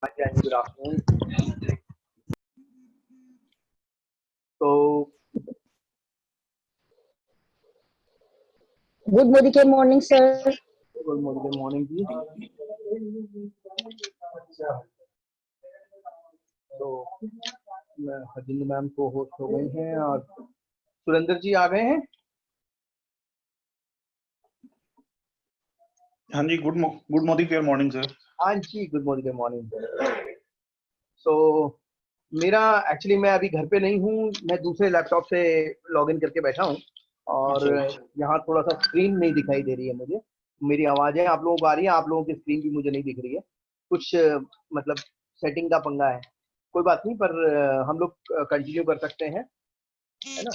Good afternoon. So, Good morning, sir. good morning जी. तो हरजिंद ma'am को host हो गई हैं और सुरेंद्र जी आ गए हैं. हाँ जी, गुड मॉर्निंग सर. हाँ जी, गुड मॉर्निंग. सो मेरा एक्चुअली मैं अभी घर पे नहीं हूँ, मैं दूसरे लैपटॉप से लॉगिन करके बैठा हूँ और यहाँ थोड़ा सा स्क्रीन नहीं दिखाई दे रही है मुझे. मेरी आवाज़ें आप लोगों को आ रही है, आप लोगों की स्क्रीन भी मुझे नहीं दिख रही है. कुछ मतलब सेटिंग का पंगा है. कोई बात नहीं, पर हम लोग कंटिन्यू कर सकते हैं, है ना.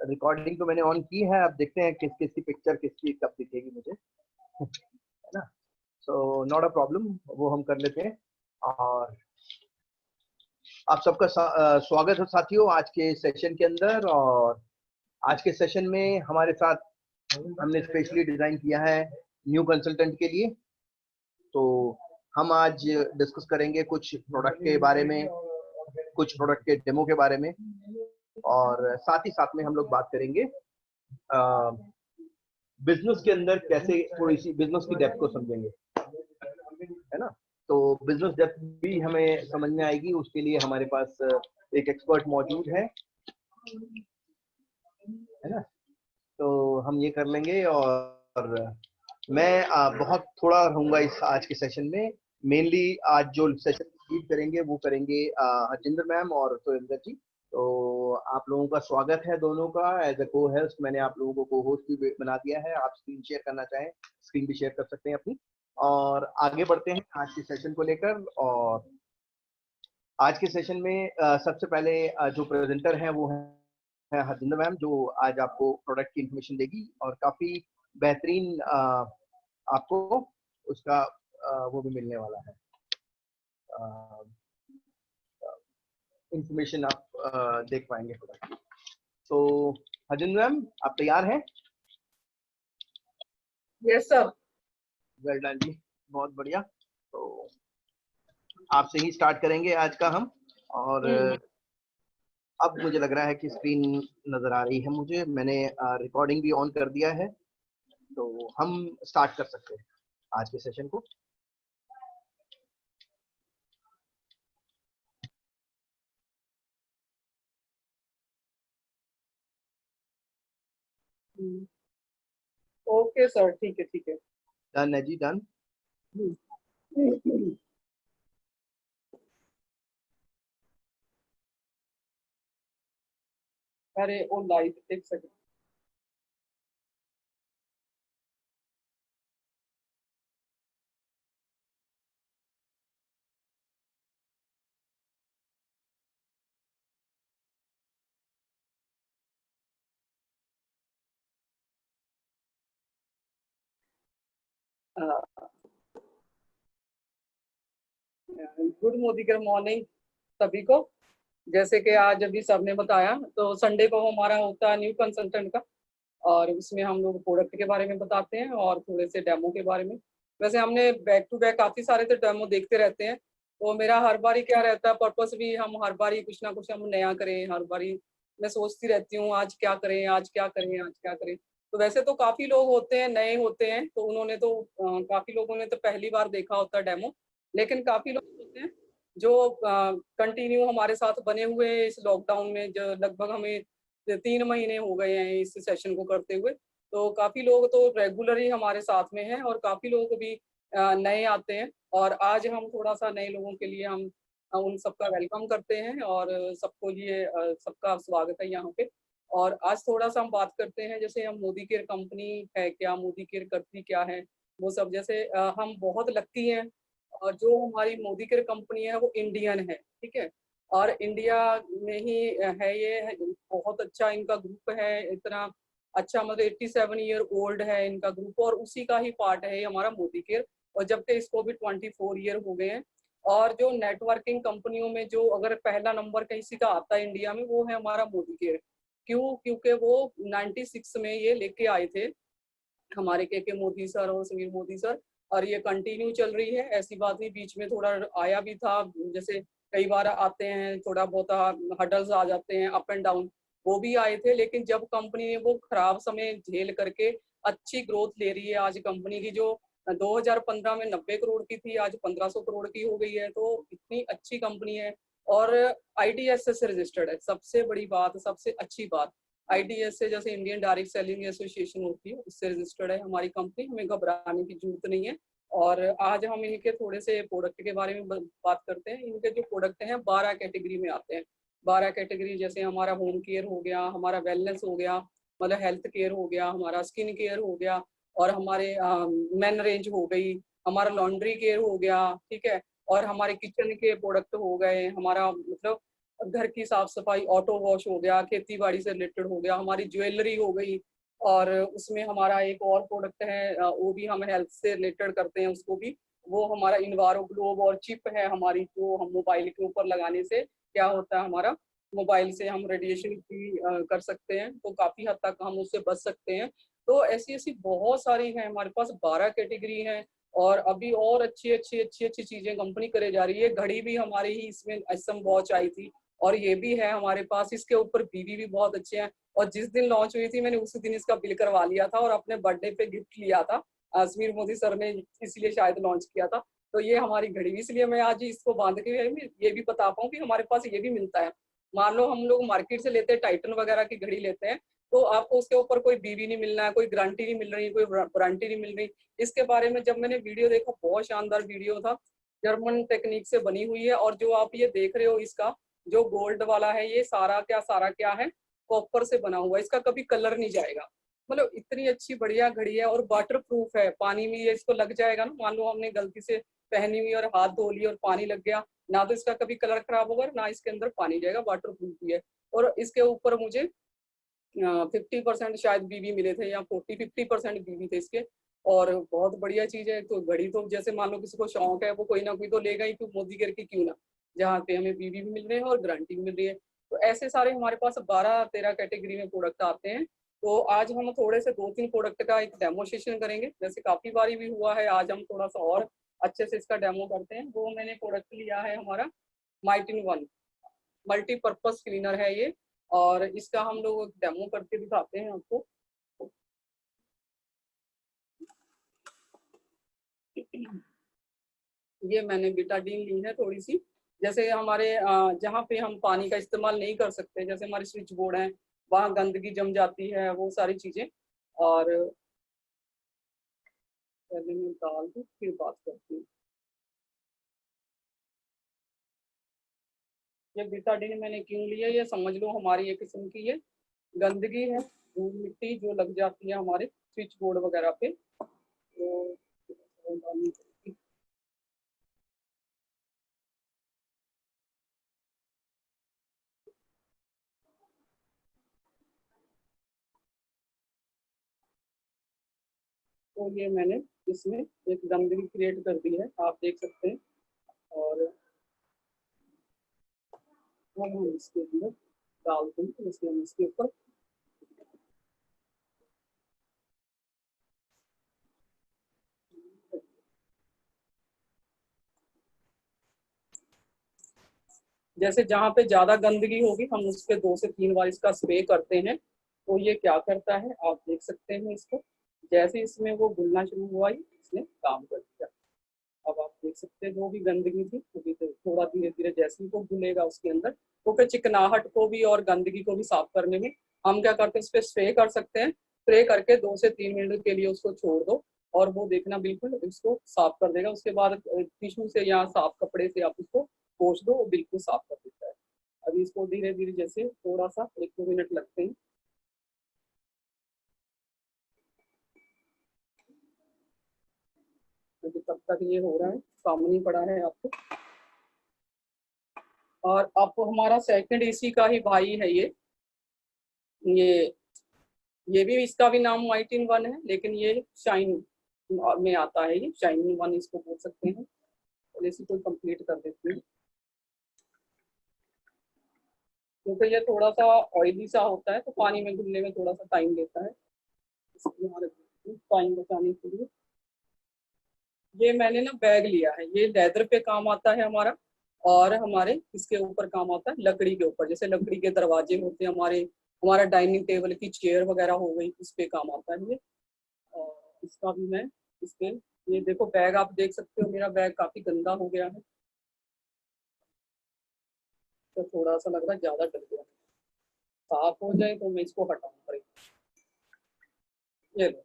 रिकॉर्डिंग तो मैंने ऑन की है, अब देखते हैं किस किस की पिक्चर किसकी कब दिखेगी मुझे, है ना. सो नॉट अ प्रॉब्लम, वो हम कर लेते हैं. और आप सबका स्वागत है साथियों आज के सेशन के अंदर. और आज के सेशन में हमारे साथ हमने स्पेशली डिजाइन किया है न्यू कंसल्टेंट के लिए. तो हम आज डिस्कस करेंगे कुछ प्रोडक्ट के बारे में, कुछ प्रोडक्ट के डेमो के बारे में, और साथ ही साथ में हम लोग बात करेंगे बिजनेस के अंदर कैसे थोड़ी सी बिजनेस की डेप्थ को समझेंगे, है ना. तो बिजनेस डेप्थ भी हमें समझ में आएगी, उसके लिए हमारे पास एक एक्सपर्ट मौजूद है ना. तो हम ये कर लेंगे. और मैं बहुत थोड़ा रहूंगा इस आज के सेशन में. मेनली आज जो सेशन लीड करेंगे वो करेंगे हरजिंदर मैम और सुरेंद्र जी. तो आप लोगों का स्वागत है दोनों का. एज अ को होस्ट मैंने आप लोगों को को होस्ट भी बना दिया है. आप स्क्रीन शेयर करना चाहें, स्क्रीन भी शेयर कर सकते हैं अपनी. और आगे बढ़ते हैं आज के सेशन को लेकर. और आज के सेशन में सबसे पहले जो प्रेजेंटर है वो है हरजिंदर मैम, जो आज आपको प्रोडक्ट की इंफॉर्मेशन देगी और काफी बेहतरीन आपको उसका वो भी मिलने वाला है, इंफॉर्मेशन आप देख पाएंगे प्रोडक्ट की. तो हरजिंदर मैम, आप तैयार हैं? Yes sir. वेल डन जी, बहुत बढ़िया. तो आपसे ही स्टार्ट करेंगे आज का हम. और अब मुझे लग रहा है कि स्क्रीन नजर आ रही है मुझे. मैंने रिकॉर्डिंग भी ऑन कर दिया है, तो हम स्टार्ट कर सकते हैं आज के सेशन को. ओके सर, ठीक है. डन है जी, डन. अरे वो लाइट एक सेकंड. गुड मॉर्निंग सभी को. जैसे कि आज अभी सबने बताया, तो संडे को हमारा होता है न्यू कंसल्टेंट का, और उसमें हम लोग प्रोडक्ट के बारे में बताते हैं और थोड़े से डेमो के बारे में. वैसे हमने बैक टू बैक काफी सारे तो डेमो देखते रहते हैं, तो मेरा हर बारी क्या रहता है पर्पस भी, हम हर बारी कुछ ना कुछ हम नया करें. हर बारी मैं सोचती रहती हूँ आज क्या करें, आज क्या करें, आज क्या करें. तो वैसे तो काफी लोग होते हैं नए होते हैं, तो उन्होंने तो काफी लोगों ने तो पहली बार देखा होता है डेमो. लेकिन काफी लोग होते हैं जो कंटिन्यू हमारे साथ बने हुए हैं इस लॉकडाउन में, जो लगभग हमें 3 महीने हो गए हैं इस सेशन को करते हुए. तो काफी लोग तो रेगुलर ही हमारे साथ में हैं और काफी लोग भी नए आते हैं. और आज हम थोड़ा सा नए लोगों के लिए हम उन सबका वेलकम करते हैं और सबको लिए सबका स्वागत है यहाँ पे. और आज थोड़ा सा हम बात करते हैं, जैसे हम मोदी केयर कंपनी है क्या, मोदी केयर करती क्या है, वो सब. जैसे हम बहुत लकी हैं और जो हमारी मोदी केयर कंपनी है वो इंडियन है, ठीक है. और इंडिया में ही है ये. बहुत अच्छा इनका ग्रुप है, इतना अच्छा, मतलब 87 ईयर ओल्ड है इनका ग्रुप, और उसी का ही पार्ट है ये हमारा मोदी केयर. और जबकि इसको भी 24 ईयर हो गए हैं. और जो नेटवर्किंग कंपनियों में जो अगर पहला नंबर किसी का आता है इंडिया में, वो है हमारा मोदी केयर. क्यों? क्योंकि वो 96 में ये लेके आए थे हमारे के मोदी सर और समीर मोदी सर. और ये कंटिन्यू चल रही है, ऐसी बात नहीं। बीच में थोड़ा आया भी था, जैसे कई बार आते हैं, थोड़ा बहुत हडल्स आ जाते हैं, अप एंड डाउन, वो भी आए थे। लेकिन जब कंपनी ने वो खराब समय झेल करके अच्छी ग्रोथ ले रही है, आज कंपनी की जो 2015 में 90 करोड़ की थी, आज 1500 करोड़ की हो गई है, तो इतनी अच्छी कंपनी है। और IDSA से रजिस्टर्ड है, सबसे बड़ी बात, सबसे अच्छी बात। IDSA जैसे इंडियन डायरेक्ट सेलिंग एसोसिएशन होती है, उससे रजिस्टर्ड है हमारी कंपनी, हमें घबराने की जरूरत नहीं है। और आज हम इनके थोड़े से प्रोडक्ट के बारे में बात करते हैं। इनके जो प्रोडक्ट हैं 12 कैटेगरी में आते हैं। 12 कैटेगरी, जैसे हमारा होम केयर हो गया, हमारा वेलनेस हो गया, मतलब हेल्थ केयर हो गया, हमारा स्किन केयर हो गया, और हमारे मेन रेंज हो गई, हमारा लॉन्ड्री केयर हो गया, ठीक है, और हमारे किचन के प्रोडक्ट हो गए, हमारा मतलब घर की साफ सफाई, ऑटो वॉश हो गया, खेती बाड़ी से रिलेटेड हो गया, हमारी ज्वेलरी हो गई। और उसमें हमारा एक और प्रोडक्ट है, वो भी हम हेल्थ से रिलेटेड करते हैं उसको भी, वो हमारा इन्वायरो ग्लोब और चिप है हमारी, जो हम मोबाइल के ऊपर लगाने से क्या होता है, हमारा मोबाइल से हम रेडिएशन फ्री कर सकते हैं, तो काफी हद तक हम उससे बच सकते हैं। तो ऐसी ऐसी बहुत सारी हैं हमारे पास, 12 कैटेगरी हैं। और अभी और अच्छी अच्छी अच्छी अच्छी चीजें कंपनी करे जा रही है। घड़ी भी हमारी ही इसमें SM वॉच आई थी, और ये भी है हमारे पास। इसके ऊपर बीवी भी बहुत अच्छे हैं, और जिस दिन लॉन्च हुई थी मैंने उसी दिन इसका बिल करवा लिया था, और अपने बर्थडे पे गिफ्ट लिया था। समीर मोदी सर ने इसलिए शायद लॉन्च किया था। तो ये हमारी घड़ी, इसलिए मैं आज इसको बांध के ये भी बता पाऊँ कि हमारे पास ये भी मिलता है। मान लो हम लोग मार्केट से लेते हैं, टाइटन वगैरह की घड़ी लेते हैं, तो आपको उसके ऊपर कोई बीवी नहीं मिलना है, कोई गारंटी नहीं मिल रही, कोई वारंटी नहीं मिल रही। इसके बारे में जब मैंने वीडियो देखा, बहुत शानदार वीडियो था, जर्मन टेक्निक से बनी हुई है। और जो आप ये देख रहे हो, इसका जो गोल्ड वाला है, ये सारा क्या है, कॉपर से बना हुआ है, इसका कभी कलर नहीं जाएगा। मतलब इतनी अच्छी बढ़िया घड़ी है, और वाटर प्रूफ है, पानी में ये इसको लग जाएगा ना, मान लो हमने गलती से पहनी हुई और हाथ धो लिया और पानी लग गया, ना तो इसका कभी कलर खराब होगा, ना इसके अंदर पानी जाएगा, वाटर प्रूफ भी है। और इसके ऊपर मुझे 50% शायद बीवी मिले थे, या 40-50% बीवी थे इसके। और बहुत बढ़िया चीज है। तो घड़ी तो जैसे मान लो किसी को शौक है, वो कोई ना कोई तो लेगा ही, तो मोदी करके क्यों ना, जहाँ पे हमें बीवी भी मिल रहे हैं और गारंटी भी मिल रही है। तो ऐसे सारे हमारे पास 12-13 कैटेगरी में प्रोडक्ट आते हैं। तो आज हम थोड़े से 2-3 प्रोडक्ट का एक डेमो सेशन करेंगे, जैसे काफी बारी भी हुआ है, आज हम थोड़ा सा और अच्छे से इसका डेमो करते हैं। वो मैंने प्रोडक्ट लिया है हमारा माइटिन वन, मल्टीपर्पज क्लीनर है ये, और इसका हम लोग डेमो करके दिखाते हैं आपको। ये मैंने बीटाडीन ली है थोड़ी सी, जैसे हमारे जहाँ पे हम पानी का इस्तेमाल नहीं कर सकते, जैसे हमारे स्विच बोर्ड हैं, वहाँ गंदगी जम जाती है, वो सारी चीजें। और पहले मैं डाल दूँ फिर बात करती हूँ। ये बीटाडीन मैंने क्यों लिया, ये समझ लो हमारी एक किस्म की ये गंदगी है, धूल मिट्टी जो लग जाती है हमारे स्विच बोर्ड वगैरह पे, तो ये मैंने इसमें एक गंदगी क्रिएट कर दी है, आप देख सकते हैं। और हम इसके अंदर डालते हैं, इसलिए हम इसके ऊपर जैसे जहाँ पे ज्यादा गंदगी होगी हम उस पे 2 से 3 बार इसका स्प्रे करते हैं। तो ये क्या करता है आप देख सकते हैं इसको, जैसे इसमें वो घुलना शुरू हुआ ही इसने काम कर दिया। अब आप देख सकते हैं जो भी गंदगी थी वो भी थोड़ा धीरे धीरे जैसे ही वो घुलेगा उसके अंदर, तो फिर चिकनाहट को भी और गंदगी को भी साफ करने में हम क्या करते हैं, इस पर स्प्रे कर सकते हैं। स्प्रे करके 2 से 3 मिनट के लिए उसको छोड़ दो, और वो देखना बिल्कुल इसको साफ कर देगा। उसके बाद टिश्यू से या साफ कपड़े से आप उसको पोंछ दो, वो बिल्कुल साफ कर देता है। अभी इसको धीरे धीरे जैसे थोड़ा सा 1-2 मिनट लगते हैं, क्योंकि तब तक ये हो रहा है, सामने पड़ा है आपको। और आपको हमारा सेकंड इसी का ही भाई है ये ये भी, इसका भी नाम वाइट इन वन है, लेकिन ये शाइन में आता है, ये शाइन वन इसको बोल सकते हैं। तो इसी को कंप्लीट कर देती हूँ, क्योंकि ये थोड़ा सा ऑयली सा होता है, तो पानी में घुलने में थोड़ा सा टाइम लेता है, इसलिए टाइम बचाने के लिए ये मैंने ना बैग लिया है, ये लेदर पे काम आता है हमारा, और हमारे इसके ऊपर काम आता है लकड़ी के ऊपर, जैसे लकड़ी के दरवाजे होते हैं हमारे, हमारा डाइनिंग टेबल की चेयर वगैरह हो गई, इस पे काम आता है ये। और इसका भी मैं इसके, ये देखो बैग आप देख सकते हो, मेरा बैग काफी गंदा हो गया है, तो थोड़ा सा लग रहा है ज्यादा डर गया, साफ हो जाए तो मैं इसको हटाऊं पड़ेगा। ये लो,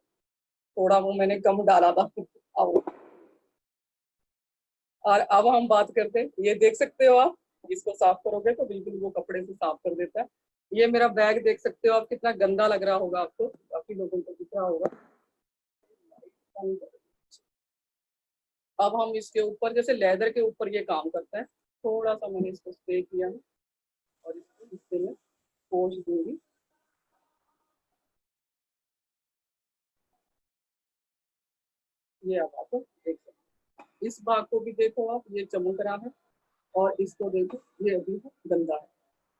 थोड़ा वो मैंने कम डाला था। अब और अब हम बात करते हैं, ये देख सकते हो आप, इसको साफ करोगे तो बिल्कुल वो कपड़े से साफ कर देता है। ये मेरा बैग देख सकते हो आप, कितना गंदा लग रहा होगा आपको, काफी लोगों को दिख रहा होगा। अब हम इसके ऊपर, जैसे लेदर के ऊपर ये काम करता है, थोड़ा सा मैंने इसको स्प्रे किया है और इसको हिस्से में पोंछ दूंगी। ये अब आप देख सकते हो, इस भाग को भी देखो आप, ये चमक रहा है, और इसको देखो ये अभी गंदा है।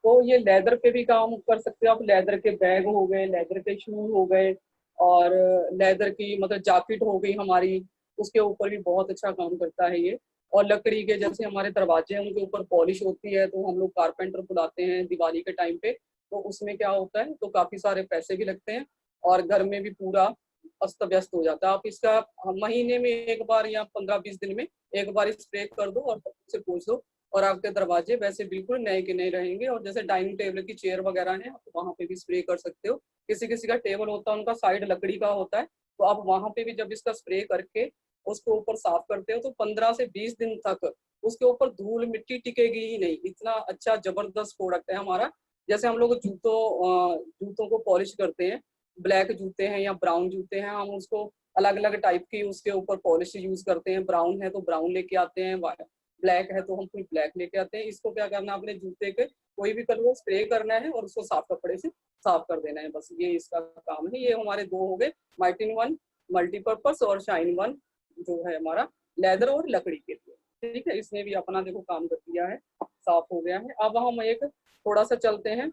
तो ये लेदर पे भी काम कर सकते हो आप, लेदर के बैग हो गए, लेदर के शूज हो गए, और लेदर की मतलब जैकेट हो गई हमारी, उसके ऊपर भी बहुत अच्छा काम करता है ये। और लकड़ी के जैसे हमारे दरवाजे हैं, उनके ऊपर पॉलिश होती है, तो हम लोग कारपेंटर बुलाते हैं दिवाली के टाइम पे, तो उसमें क्या होता है, तो काफी सारे पैसे भी लगते हैं, और घर में भी पूरा अस्त व्यस्त हो जाता है। आप इसका महीने में एक बार या 15-20 दिन में एक बार स्प्रे कर दो और से पोंछ दो, और आपके दरवाजे वैसे बिल्कुल नए के नए रहेंगे। और जैसे डाइनिंग टेबल की चेयर वगैरह है, आप वहाँ पे भी स्प्रे कर सकते हो। किसी किसी का टेबल होता है, उनका साइड लकड़ी का होता है, तो आप वहाँ पे भी जब इसका स्प्रे करके उसके ऊपर साफ करते हो, तो 15 से 20 दिन तक उसके ऊपर धूल मिट्टी टिकेगी ही नहीं। इतना अच्छा जबरदस्त प्रोडक्ट है हमारा। जैसे हम लोग जूतों को पॉलिश करते हैं, ब्लैक जूते हैं या ब्राउन जूते हैं, हम उसको अलग अलग टाइप की उसके ऊपर पॉलिश यूज करते हैं। ब्राउन है तो ब्राउन लेके आते हैं, ब्लैक है तो हम फिर ब्लैक लेके आते हैं। इसको क्या करना है, अपने जूते के कोई भी कलर स्प्रे करना है और उसको साफ कपड़े से साफ कर देना है, बस ये इसका काम है। ये हमारे दो हो गए, माइटिन वन मल्टीपर्पज और शाइन वन जो है हमारा लेदर और लकड़ी के लिए। ठीक है, इसने भी अपना देखो काम कर दिया है, साफ हो गया है। अब हम एक थोड़ा सा चलते हैं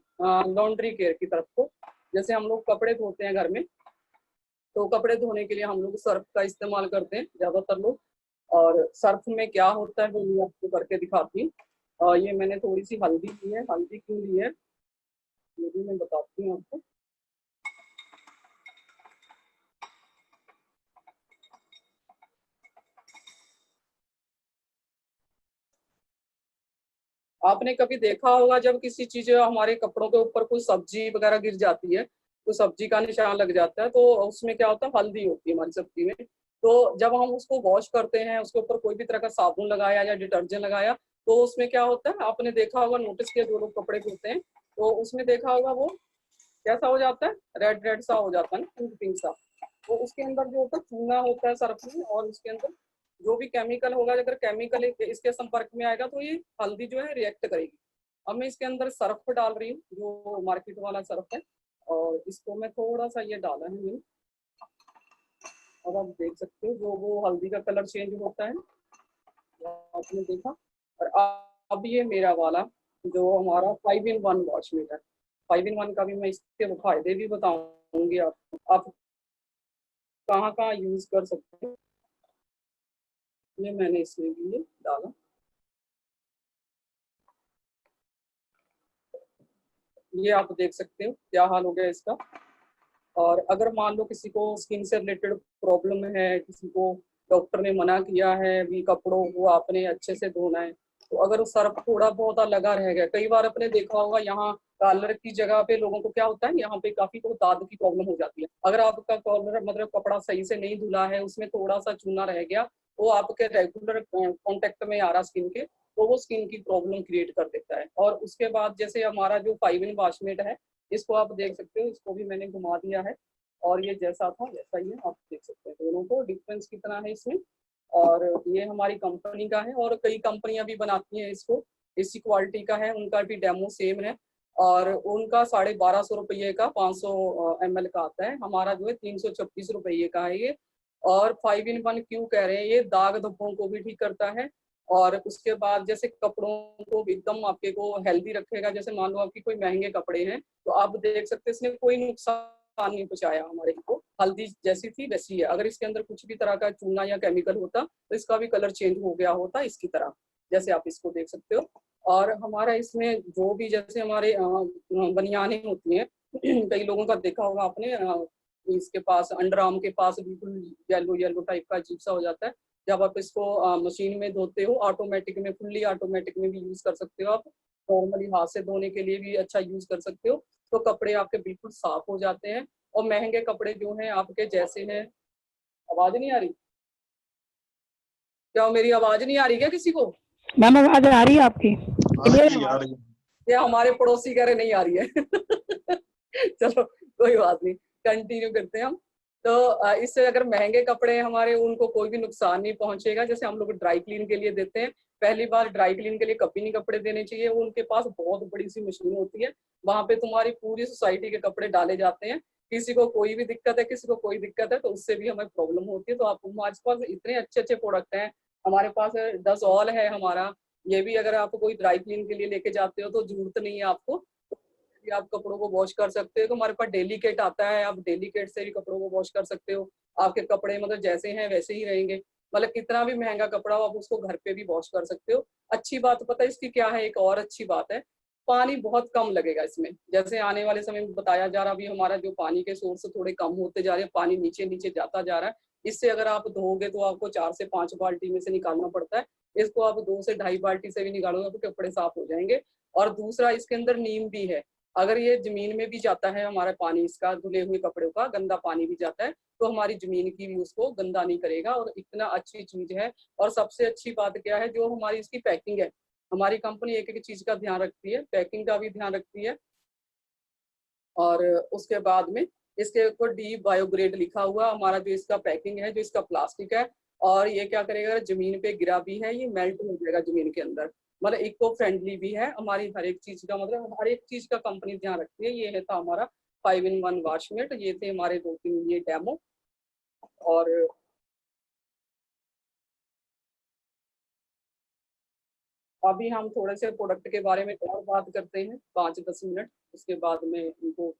लॉन्ड्री केयर की तरफ को। जैसे हम लोग कपड़े धोते हैं घर में, तो कपड़े धोने के लिए हम लोग सर्फ का इस्तेमाल करते हैं ज्यादातर लोग। और सर्फ में क्या होता है वो मैं आपको करके दिखाती हूँ। ये मैंने थोड़ी सी हल्दी ली है, हल्दी क्यों ली है ये भी मैं बताती हूँ आपको। आपने कभी देखा होगा जब किसी चीज हमारे कपड़ों के ऊपर कोई सब्जी वगैरह गिर जाती है, तो सब्जी का निशान लग जाता है, तो उसमें क्या होता है, हल्दी होती है हमारी सब्जी में। तो जब हम उसको वॉश करते हैं, उसके ऊपर कोई भी तरह का साबुन लगाया या डिटर्जेंट लगाया, तो उसमें क्या होता है, आपने देखा होगा, नोटिस किया, जो लोग कपड़े धोते हैं तो उसमें देखा होगा वो कैसा हो जाता है, रेड रेड सा हो जाता है ना, पिंक पिंक सा। तो उसके अंदर जो होता है चूना होता है सर्फ में, और उसके अंदर जो भी केमिकल होगा, अगर केमिकल इसके संपर्क में आएगा तो ये हल्दी जो है रिएक्ट करेगी। अब मैं इसके अंदर सर्फ डाल रही हूँ, जो मार्केट वाला सर्फ है, और इसको मैं थोड़ा सा ये डाला है मैंने। अब आप देख सकते हो जो वो हल्दी का कलर चेंज होता है, आपने देखा। और अब ये मेरा वाला जो हमारा 5-in-1 वॉशमेट है, 5-in-1 का भी मैं इसके फायदे भी बताऊंगी आपको, आप कहाँ कहाँ यूज कर सकते हैं। ये मैंने इसमें भी ये डाला, ये आप देख सकते हो क्या हाल हो गया इसका। और अगर मान लो किसी को स्किन से रिलेटेड प्रॉब्लम है, किसी को डॉक्टर ने मना किया है भी कपड़ों को आपने अच्छे से धोना है, तो अगर सर्फ थोड़ा बहुत लगा रह गया, कई बार आपने देखा होगा यहाँ कॉलर की जगह पे लोगों को क्या होता है, यहाँ पे काफी तो दाद की प्रॉब्लम हो जाती है। अगर आपका कॉलर मतलब कपड़ा सही से नहीं धुला है, उसमें थोड़ा सा चूना रह गया, वो आपके रेगुलर कॉन्टेक्ट में आ रहा स्किन के, तो वो स्किन की प्रॉब्लम क्रिएट कर देता है। और उसके बाद जैसे हमारा जो 5-in वॉशमेट है, इसको आप देख सकते हो, इसको भी मैंने घुमा दिया है, और ये जैसा था वैसा ही है, आप देख सकते हैं दोनों को डिफरेंस कितना है इसमें। और ये हमारी कंपनी का है, और कई कंपनियां भी बनाती हैं इसको, इसी क्वालिटी का है, उनका भी डेमो सेम है। और उनका 1250 रुपये का 500 ml का आता है, हमारा जो है 326 रुपये का है ये। और 5-in-1 क्यों कह रहे हैं, ये दाग धब्बों को भी ठीक करता है। और उसके बाद जैसे कपड़ों को एकदम आपके को हेल्दी रखेगा, जैसे मान लो आपकी कोई महंगे कपड़े हैं, तो आप देख सकते हैं इसमें कोई नुकसान नुकसान नहीं पहुंचाया हमारे को। हल्दी जैसी थी वैसी है। अगर इसके अंदर कुछ भी तरह का चूना या केमिकल होता तो इसका भी कलर चेंज हो गया होता इसकी तरह, जैसे आप इसको देख सकते हो। और हमारा इसमें जो भी जैसे हमारे बनियानें होती हैं कई लोगों का देखा होगा आपने, इसके पास अंडर आर्म के पास बिल्कुल येलो येलो टाइप का अजीब सा हो जाता है। जब आप इसको मशीन में धोते हो, ऑटोमेटिक में, फुल्ली ऑटोमेटिक में भी यूज कर सकते हो आप, नॉर्मली हाथ से धोने के लिए भी अच्छा यूज कर सकते हो। तो कपड़े आपके बिल्कुल साफ हो जाते हैं। और महंगे कपड़े जो हैं आपके जैसे हैं, आवाज नहीं आ रही क्या? मेरी आवाज नहीं आ रही क्या किसी को? मैम आवाज आ रही है आपकी? आ रही है। ये हमारे पड़ोसी कह रहे नहीं आ रही है चलो कोई बात नहीं, कंटिन्यू करते हैं हम। तो इससे अगर महंगे कपड़े हमारे, उनको कोई भी नुकसान नहीं पहुंचेगा। जैसे हम लोग ड्राई क्लीन के लिए देते हैं, पहली बार ड्राई क्लीन के लिए कभी नहीं कपड़े देने चाहिए। वो उनके पास बहुत बड़ी सी मशीन होती है, वहां पे तुम्हारी पूरी सोसाइटी के कपड़े डाले जाते हैं। किसी को कोई भी दिक्कत है, किसी को कोई दिक्कत है, तो उससे भी हमें प्रॉब्लम होती है। तो आप हमारे पास इतने अच्छे अच्छे प्रोडक्ट हैं। हमारे पास डसॉल है हमारा, ये भी अगर आप कोई ड्राई क्लीन के लिए लेके जाते हो तो जरूरत नहीं है आपको, कि आप कपड़ों को वॉश कर सकते हो। तो हमारे पास डेलीकेट आता है, आप डेलीकेट से भी कपड़ों को वॉश कर सकते हो। आपके कपड़े मतलब जैसे हैं वैसे ही रहेंगे। मतलब कितना भी महंगा कपड़ा हो आप उसको घर पे भी वॉश कर सकते हो। अच्छी बात पता है इसकी क्या है? एक और अच्छी बात है, पानी बहुत कम लगेगा इसमें। जैसे आने वाले समय में बताया जा रहा, अभी हमारा जो पानी के सोर्स थोड़े कम होते जा रहे हैं, पानी नीचे नीचे जाता जा रहा है। इससे अगर आप धोगे तो आपको 4 से 5 बाल्टी में से निकालना पड़ता है। इसको आप 2 से 2.5 बाल्टी से भी निकालोगे तो कपड़े साफ हो जाएंगे। और दूसरा, इसके अंदर नीम भी है। अगर ये जमीन में भी जाता है हमारा पानी, इसका धुले हुए कपड़ों का गंदा पानी भी जाता है, तो हमारी जमीन की भी उसको गंदा नहीं करेगा। और इतना अच्छी चीज है। और सबसे अच्छी बात क्या है, जो हमारी इसकी पैकिंग है, हमारी कंपनी एक एक चीज का ध्यान रखती है, पैकिंग का भी ध्यान रखती है। और उसके बाद में इसके ऊपर डी बायोग्रेड लिखा हुआ हमारा जो इसका पैकिंग है, जो इसका प्लास्टिक है। और ये क्या करेगा, जमीन पे गिरा भी है ये मेल्ट हो जाएगा जमीन के अंदर। मतलब इको फ्रेंडली भी है हमारी हर एक चीज का, मतलब हर एक चीज का कंपनी ध्यान रखती है। ये है था हमारा 5-in-1 वॉशमेट। ये थे हमारे 2-3 ये डेमो। और अभी हम थोड़े से प्रोडक्ट के बारे में और बात करते हैं 5-10 मिनट। उसके बाद में उनको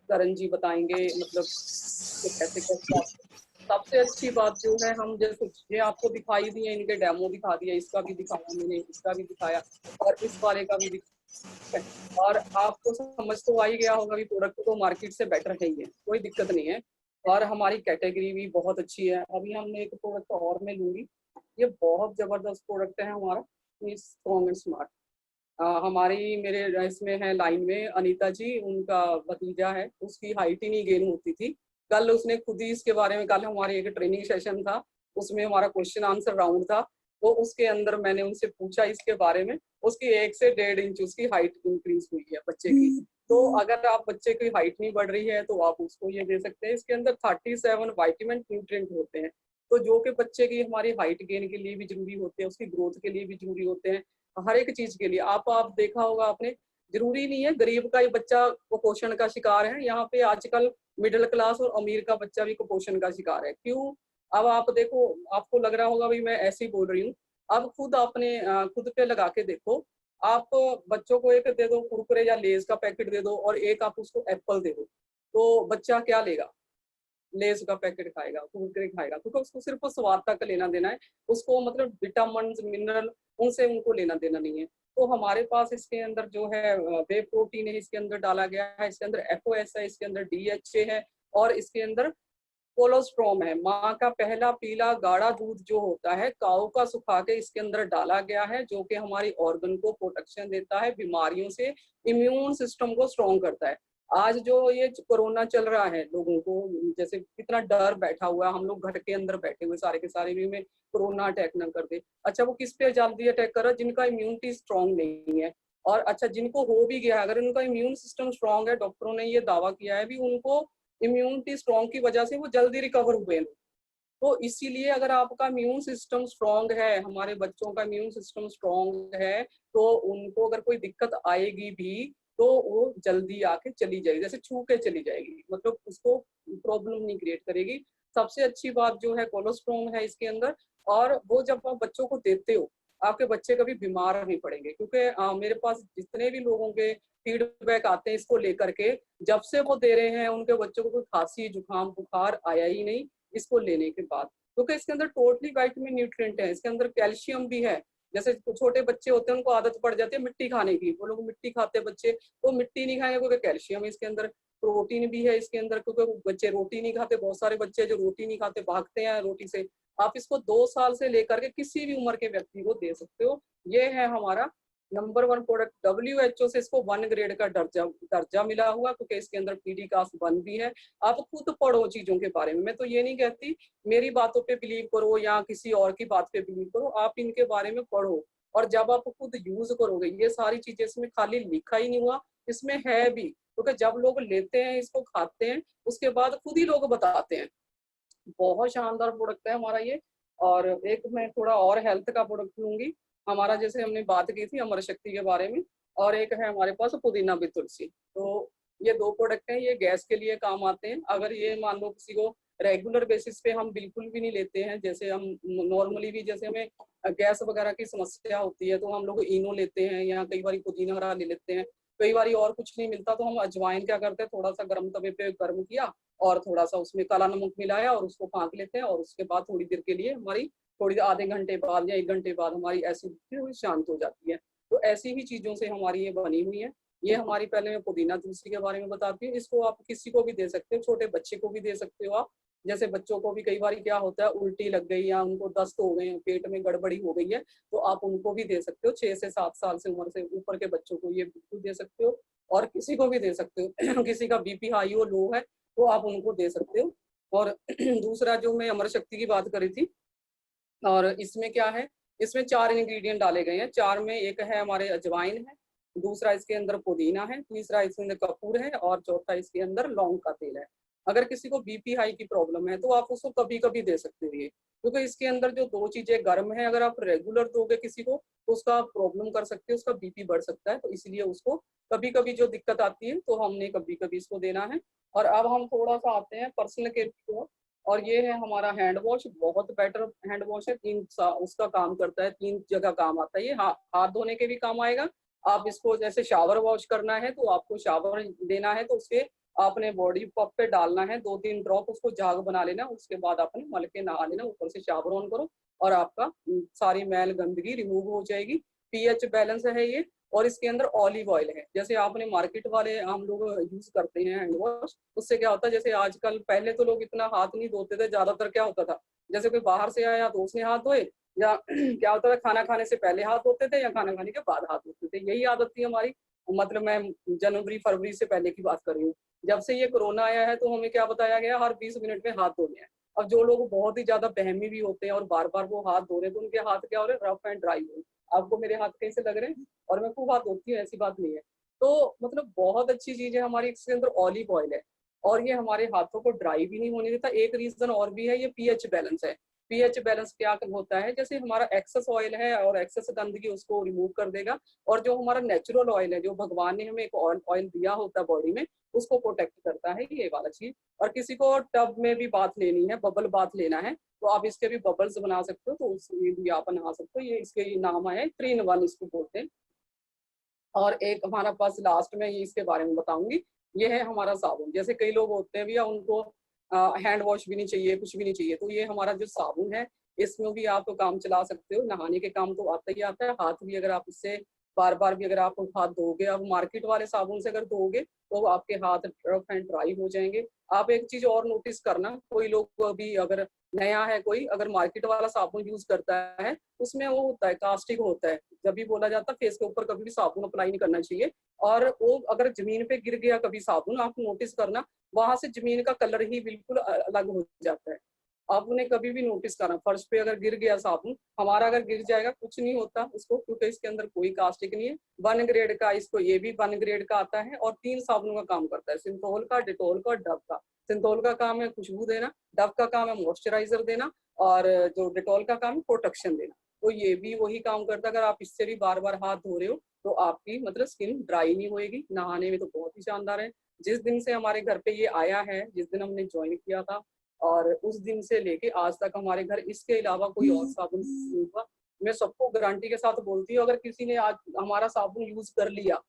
करण जी बताएंगे, मतलब कि कैसे कैसे। सबसे अच्छी बात जो है, हम जैसे ये आपको दिखाई दी है, इनके डेमो दिखा दिया, इसका भी दिखाया मैंने, इसका भी दिखाया और इस वाले का भी दिखाया। और आपको समझ तो आ ही गया होगा कि प्रोडक्ट तो मार्केट से बेटर है ही है, कोई दिक्कत नहीं है। और हमारी कैटेगरी भी बहुत अच्छी है। अभी हमने एक प्रोडक्ट और मैं लूंगी, ये बहुत जबरदस्त प्रोडक्ट है हमारा, स्ट्रॉन्ग एंड स्मार्ट। हमारी मेरे इसमें है लाइन में अनीता जी, उनका भतीजा है, उसकी हाइट ही नहीं गेन होती थी। कल उसने खुद ही इसके बारे में, कल हमारे एक ट्रेनिंग सेशन था, उसमें हमारा क्वेश्चन आंसर राउंड था। तो उसके अंदर मैंने उनसे पूछा इसके बारे में, उसकी 1 से 1.5 इंच उसकी हाइट इंक्रीज हुई है बच्चे की। तो अगर आप बच्चे की हाइट नहीं बढ़ रही है तो आप उसको ये दे सकते हैं। इसके अंदर 37 वाइटामिन न्यूट्रिएंट होते हैं, तो जो कि बच्चे की हमारी हाइट गेन के लिए भी जरूरी होते हैं, उसकी ग्रोथ के लिए भी जरूरी होते हैं, हर एक चीज के लिए। आप देखा होगा आपने, जरूरी नहीं है गरीब का ही बच्चा कुपोषण का शिकार है। यहाँ पे आजकल मिडिल क्लास और अमीर का बच्चा भी कुपोषण का शिकार है। क्यों? अब आप देखो, आपको लग रहा होगा भाई मैं ऐसे ही बोल रही हूँ, अब खुद आपने खुद पे लगा के देखो। आप बच्चों को एक दे दो कुरकुरे या लेज का पैकेट दे दो और एक आप उसको एप्पल दे दो, तो बच्चा क्या लेगा? लेस का पैकेट खाएगा, कुरकुरे खाएगा, क्योंकि उसको सिर्फ स्वाद तक लेना देना है। उसको मतलब विटामिन मिनरल उनसे उनको लेना देना नहीं है। तो हमारे पास इसके अंदर जो है वे प्रोटीन है, इसके अंदर डाला गया है, इसके अंदर FOS है, इसके अंदर DHA है और इसके अंदर कोलोस्ट्रोम है। माँ का पहला पीला गाढ़ा दूध जो होता है काऊ का सुखा के इसके अंदर डाला गया है, जो कि हमारी ऑर्गन को प्रोटेक्शन देता है, बीमारियों से इम्यून सिस्टम को स्ट्रॉन्ग करता है। आज जो ये कोरोना चल रहा है, लोगों को जैसे कितना डर बैठा हुआ है, हम लोग घर के अंदर बैठे हुए सारे के सारे भी में कोरोना अटैक ना कर दे। अच्छा, वो किस पे जल्दी अटैक कर रहा है? जिनका इम्यूनिटी स्ट्रॉन्ग नहीं है। और अच्छा, जिनको हो भी गया, अगर उनका इम्यून सिस्टम स्ट्रॉन्ग है, डॉक्टरों ने ये दावा किया है भी उनको इम्यूनिटी स्ट्रॉन्ग की वजह से वो जल्दी रिकवर हुए। तो इसीलिए अगर आपका इम्यून सिस्टम स्ट्रॉन्ग है, हमारे बच्चों का इम्यून सिस्टम स्ट्रॉन्ग है, तो उनको अगर कोई दिक्कत आएगी भी तो वो जल्दी आके चली जाएगी, जैसे छू के चली जाएगी, मतलब उसको प्रॉब्लम नहीं क्रिएट करेगी। सबसे अच्छी बात जो है कोलोस्ट्रोम है इसके अंदर। और वो जब आप बच्चों को देते हो आपके बच्चे कभी बीमार नहीं पड़ेंगे। क्योंकि मेरे पास जितने भी लोगों के फीडबैक आते हैं इसको लेकर के, जब से वो दे रहे हैं उनके बच्चों को कोई खांसी जुकाम बुखार आया ही नहीं इसको लेने के बाद। क्योंकि इसके अंदर टोटली विटामिन न्यूट्रिएंट है, इसके अंदर कैल्शियम भी है। जैसे छोटे बच्चे होते हैं उनको आदत पड़ जाती है मिट्टी खाने की, वो लोग मिट्टी खाते बच्चे, तो मिट्टी नहीं खाएंगे क्योंकि कैल्शियम है इसके अंदर, प्रोटीन भी है इसके अंदर, क्योंकि बच्चे रोटी नहीं खाते, बहुत सारे बच्चे जो रोटी नहीं खाते भागते हैं रोटी से। आप इसको 2 साल से लेकर के किसी भी उम्र के व्यक्ति को दे सकते हो। ये है हमारा नंबर 1 प्रोडक्ट। WHO से इसको 1 ग्रेड का दर्जा मिला हुआ, क्योंकि इसके अंदर PDCAS 1 भी है। आप खुद पढ़ो चीजों के बारे में, मैं तो ये नहीं कहती मेरी बातों पे बिलीव करो या किसी और की बात पे बिलीव करो, आप इनके बारे में पढ़ो। और जब आप खुद यूज करोगे, ये सारी चीजें इसमें खाली लिखा ही नहीं हुआ, इसमें है भी, क्योंकि जब लोग लेते हैं इसको खाते हैं उसके बाद खुद ही लोग बताते हैं। बहुत शानदार प्रोडक्ट है हमारा ये। और एक मैं थोड़ा और हेल्थ का प्रोडक्ट लूंगी हमारा, जैसे हमने बात की थी अमर शक्ति के बारे में, और एक है हमारे पास पुदीना भी तुलसी। तो ये 2 प्रोडक्ट हैं, ये गैस के लिए काम आते हैं। अगर ये मान लो किसी को रेगुलर बेसिस पे हम बिल्कुल भी नहीं लेते हैं, जैसे हम नॉर्मली भी जैसे हमें गैस वगैरह की समस्या होती है तो हम लोग इनो लेते हैं या कई बार पुदीना हरा ले लेते हैं, कई बार और कुछ नहीं मिलता तो हम अजवाइन क्या करते हैं, थोड़ा सा गर्म तवे पे गर्म किया और थोड़ा सा उसमें काला नमक मिलाया और उसको फाँक लेते हैं, और उसके बाद थोड़ी देर के लिए हमारी थोड़ी आधे घंटे बाद या 1 घंटे बाद हमारी एसिडिटी शांत हो जाती है। तो ऐसी ही चीजों से हमारी ये बनी हुई है। ये हमारी, पहले मैं पुदीना तुलसी के बारे में बताती हूँ। इसको आप किसी को भी दे सकते हो, छोटे बच्चे को भी दे सकते हो आप। जैसे बच्चों को भी कई बार क्या होता है उल्टी लग गई या उनको दस्त हो गए, पेट में गड़बड़ी हो गई है, तो आप उनको भी दे सकते हो। 6 से 7 साल से उम्र से ऊपर के बच्चों को ये बिल्कुल दे सकते हो, और किसी को भी दे सकते हो। किसी का बीपी हाई हो लो है तो आप उनको दे सकते हो। और दूसरा जो मैं अमर शक्ति की बात करी थी, और इसमें क्या है, इसमें 4 इंग्रेडिएंट डाले गए हैं। 4 में एक है हमारे अजवाइन है, दूसरा इसके अंदर पुदीना है, तीसरा इसके अंदर कपूर है, और चौथा इसके अंदर लौंग का तेल है। अगर किसी को बीपी हाई की प्रॉब्लम है तो आप उसको कभी कभी दे सकते हो ये, क्योंकि इसके अंदर जो 2 चीजें गर्म है, अगर आप रेगुलर दोगे किसी को तो उसका प्रॉब्लम कर सकते हो, उसका बीपी बढ़ सकता है, तो इसलिए उसको कभी कभी जो दिक्कत आती है तो हमने कभी कभी इसको देना है। और अब हम थोड़ा सा आते हैं पर्सनल केयर की ओर, और ये है हमारा हैंड वॉश। बहुत बेटर हैंड वॉश है, उसका काम करता है, 3 जगह काम आता है ये। हाथ धोने के भी काम आएगा। आप इसको जैसे शावर वॉश करना है तो आपको शावर देना है तो उसके आपने बॉडी पॉप पे डालना है, 2-3 ड्रॉप उसको झाग बना लेना, उसके बाद आपने मल के नहा लेना, ऊपर से शावर ऑन करो और आपका सारी मैल गंदगी रिमूव हो जाएगी। पीएच बैलेंस है ये, और इसके अंदर ऑलिव ऑयल है। जैसे आपने मार्केट वाले हम लोग यूज करते हैं हैंड वॉश, उससे क्या होता है, जैसे आजकल, पहले तो लोग इतना हाथ नहीं धोते थे, ज्यादातर क्या होता था, जैसे कोई बाहर से आया तो उसने हाथ धोए, या क्या होता था खाना खाने से पहले हाथ धोते थे या खाना खाने के बाद हाथ धोते थे, यही आदत थी हमारी। मतलब मैं जनवरी फरवरी से पहले की बात कर रही हूँ। जब से ये कोरोना आया है तो हमें क्या बताया गया, हर 20 मिनट में हाथ धोने हैं। अब जो लोग बहुत ही ज्यादा बहमी भी होते हैं और बार बार वो हाथ धो रहे हैं तो उनके हाथ क्या हो रहे हैं, रफ एंड ड्राई हो। आपको मेरे हाथ कैसे लग रहे हैं, और मैं खूब हाथ धोती हूँ, ऐसी बात नहीं है। तो मतलब बहुत अच्छी चीज है हमारी, इसके अंदर ऑलिव ऑयल है और ये हमारे हाथों को ड्राई भी नहीं होने देता। एक रीजन और भी है, ये पीएच बैलेंस है। पीएच बैलेंस क्या होता है, जैसे हमारा एक्सेस ऑयल है और एक्सेस गंदगी उसको रिमूव कर देगा, और जो हमारा नेचुरल ऑयल है, जो भगवान ने हमें एक ऑयल दिया होता है बॉडी में, उसको प्रोटेक्ट करता है ये वाला चीज। और किसी को टब में भी बात लेनी है, बबल बात लेना है, तो आप इसके भी बबल्स बना सकते हो, तो उसमें भी आप नहा सकते हो। ये इसके नाम है 3 in 1 इसको बोलते हैं। और एक हमारा पास लास्ट में ये इसके बारे में बताऊंगी, ये है हमारा साबुन। जैसे कई लोग होते हैं भैया उनको हैंड वॉश भी नहीं चाहिए, कुछ भी नहीं चाहिए, तो ये हमारा जो साबुन है इसमें भी आप काम चला सकते हो। नहाने के काम तो आता ही आता है, हाथ भी अगर आप इससे बार बार भी अगर आप हाथ धोगे, अब मार्केट वाले साबुन से अगर धोगे तो आपके हाथ रफ एंड ड्राई हो जाएंगे। आप एक चीज और नोटिस करना, कोई लोग अभी अगर नया है, कोई अगर मार्केट वाला साबुन यूज करता है उसमें वो होता है कास्टिक होता है। जब भी बोला जाता है फेस के ऊपर कभी भी साबुन अप्लाई नहीं करना चाहिए, और वो अगर जमीन पे गिर गया कभी साबुन, आप नोटिस करना वहां से जमीन का कलर ही बिल्कुल अलग हो जाता है। आपने कभी भी नोटिस करना, फर्श पे अगर गिर गया साबुन हमारा, अगर गिर जाएगा कुछ नहीं होता उसको, क्योंकि इसके अंदर कोई कास्टिक नहीं है। 1 ग्रेड का इसको, ये भी 1 ग्रेड का आता है, और 3 साबुनों का काम करता है, सिंथोल का, डेटोल का और डव का। सिंथोल का काम है खुशबू देना, डव का काम है मॉइस्चराइजर देना, और जो डेटोल का काम है प्रोटेक्शन देना। तो ये भी वही काम करता है। अगर आप इससे भी बार बार हाथ धो रहे हो तो आपकी मतलब स्किन ड्राई नहीं होएगी, नहाने में तो बहुत ही शानदार है। जिस दिन से हमारे घर पे ये आया है, जिस दिन हमने ज्वाइन किया था, और उस दिन से लेके आज तक हमारे घर इसके अलावा कोई और साबुन नहीं हुआ। मैं सबको गारंटी के साथ बोलती हूँ, अगर किसी ने आज हमारा साबुन यूज कर लिया,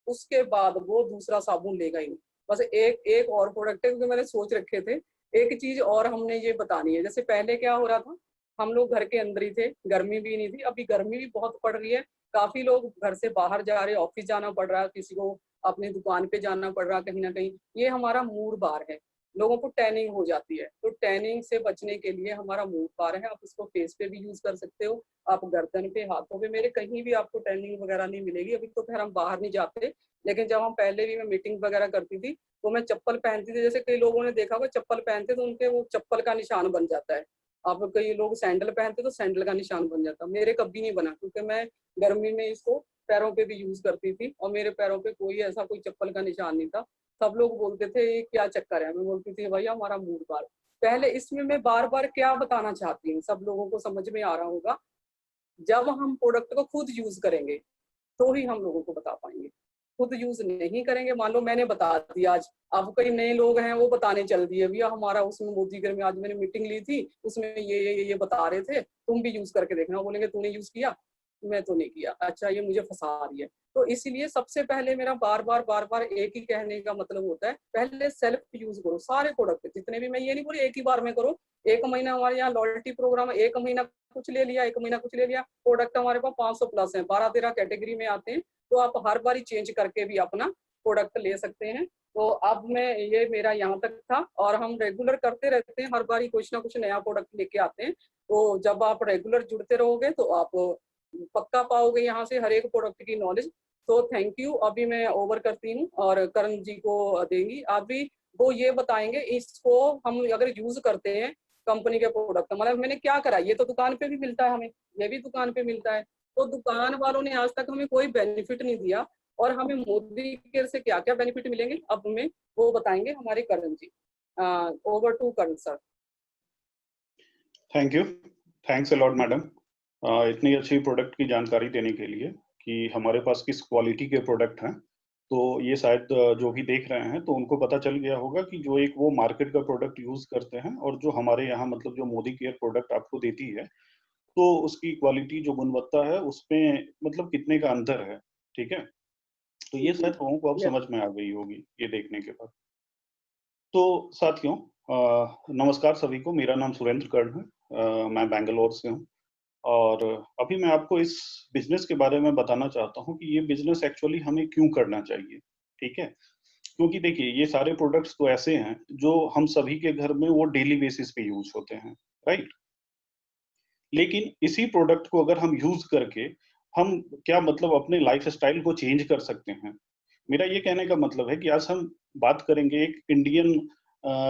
उसके बाद वो दूसरा साबुन लेगा ही नहीं। बस एक एक और प्रोडक्ट है, क्योंकि मैंने सोच रखे थे एक चीज और हमने ये बतानी है। जैसे पहले क्या हो रहा था, हम लोग घर के अंदर ही थे, गर्मी भी नहीं थी, अभी गर्मी भी बहुत पड़ रही है, काफी लोग घर से बाहर जा रहे हैं, ऑफिस जाना पड़ रहा है, किसी को अपनी दुकान पे जाना पड़ रहा है, कहीं ना कहीं ये हमारा मूड बार है, लोगों को टैनिंग हो जाती है। तो टैनिंग से बचने के लिए हमारा मूड बार है, आप इसको फेस पे भी यूज कर सकते हो, आप गर्दन पे, हाथों पे, मेरे कहीं भी आपको टैनिंग वगैरह नहीं मिलेगी। अभी तो खैर हम बाहर नहीं जाते, लेकिन जब हम पहले भी मैं मीटिंग वगैरह करती थी तो मैं चप्पल पहनती थी, जैसे कई लोगों ने देखा होगा चप्पल पहनते तो उनके वो चप्पल का निशान बन जाता है। अब कई लोग सैंडल पहनते तो सैंडल का निशान बन जाता, मेरे कभी नहीं बना, क्योंकि मैं गर्मी में इसको पैरों पे भी यूज करती थी और मेरे पैरों पे कोई ऐसा कोई चप्पल का निशान नहीं था। सब लोग बोलते थे ये क्या चक्कर है, मैं बोलती थी भैया हमारा मूड बार। पहले इसमें मैं बार बार क्या बताना चाहती हूँ, सब लोगों को समझ में आ रहा होगा, जब हम प्रोडक्ट को खुद यूज करेंगे तो ही हम लोगों को बता पाएंगे। खुद यूज नहीं करेंगे, मान लो मैंने बता दिया आज, अब कई नए लोग हैं वो बताने चल दिए भैया हमारा उसमें मोदीगर में आज मैंने मीटिंग ली थी, उसमें ये बता रहे थे, तुम भी यूज करके देखना। बोलेंगे तूने यूज किया, मैं तो नहीं किया, अच्छा ये मुझे फंसा रही है। तो इसीलिए सबसे पहले मेरा बार बार एक ही कहने का मतलब होता है, पहले सेल्फ यूज करो सारे प्रोडक्ट जितने भी, मैं ये नहीं बोली एक ही बार में करो। एक महीना हमारे यहाँ लॉयल्टी प्रोग्राम है, एक महीना कुछ ले लिया, एक महीना कुछ ले लिया, प्रोडक्ट हमारे पास 500 प्लस है, 12-13 कैटेगरी में आते हैं, तो आप हर बार चेंज करके भी अपना प्रोडक्ट ले सकते हैं। तो अब मैं ये मेरा यहाँ तक था, और हम रेगुलर करते रहते हैं, हर बार कुछ ना कुछ नया प्रोडक्ट लेके आते हैं। तो जब आप रेगुलर जुड़ते रहोगे तो आप पक्का पाओगे यहाँ से हर एक प्रोडक्ट की नॉलेज। तो थैंक यू, अभी मैं ओवर करती हूँ और करण जी को देंगी। अभी वो ये बताएंगे इसको हम अगर यूज करते हैं कंपनी के प्रोडक्ट, मतलब मैंने क्या करा, ये तो दुकान पे भी मिलता है हमें, ये भी दुकान पे मिलता है, तो दुकान वालों ने आज तक हमें कोई बेनिफिट नहीं दिया, और हमें मोदी केयर से क्या क्या बेनिफिट मिलेंगे अब हमें वो बताएंगे हमारे Karan ji. Over to Karan sir. Thank you, thanks a lot madam, इतनी अच्छी प्रोडक्ट की जानकारी देने के लिए कि हमारे पास किस क्वालिटी के प्रोडक्ट हैं। तो ये शायद जो भी देख रहे हैं तो उनको पता चल गया होगा कि जो एक वो मार्केट का प्रोडक्ट यूज करते हैं और जो हमारे यहाँ मतलब जो मोदी केयर प्रोडक्ट आपको देती है, तो उसकी क्वालिटी जो गुणवत्ता है उसमें मतलब कितने का अंतर है। ठीक है, तो ये शायद लोगों को अब समझ में आ गई होगी ये देखने के बाद। तो साथियों, नमस्कार सभी को, मेरा नाम सुरेंद्र कर्ण है, मैं बैंगलोर से हूँ। और अभी मैं आपको इस बिजनेस के बारे में बताना चाहता हूँ कि ये बिजनेस एक्चुअली हमें क्यों करना चाहिए। ठीक है, क्योंकि देखिए ये सारे प्रोडक्ट्स तो ऐसे हैं जो हम सभी के घर में वो डेली बेसिस पे यूज होते हैं, राइट। लेकिन इसी प्रोडक्ट को अगर हम यूज करके हम क्या मतलब अपने लाइफ स्टाइल को चेंज कर सकते हैं। मेरा ये कहने का मतलब है कि आज हम बात करेंगे एक इंडियन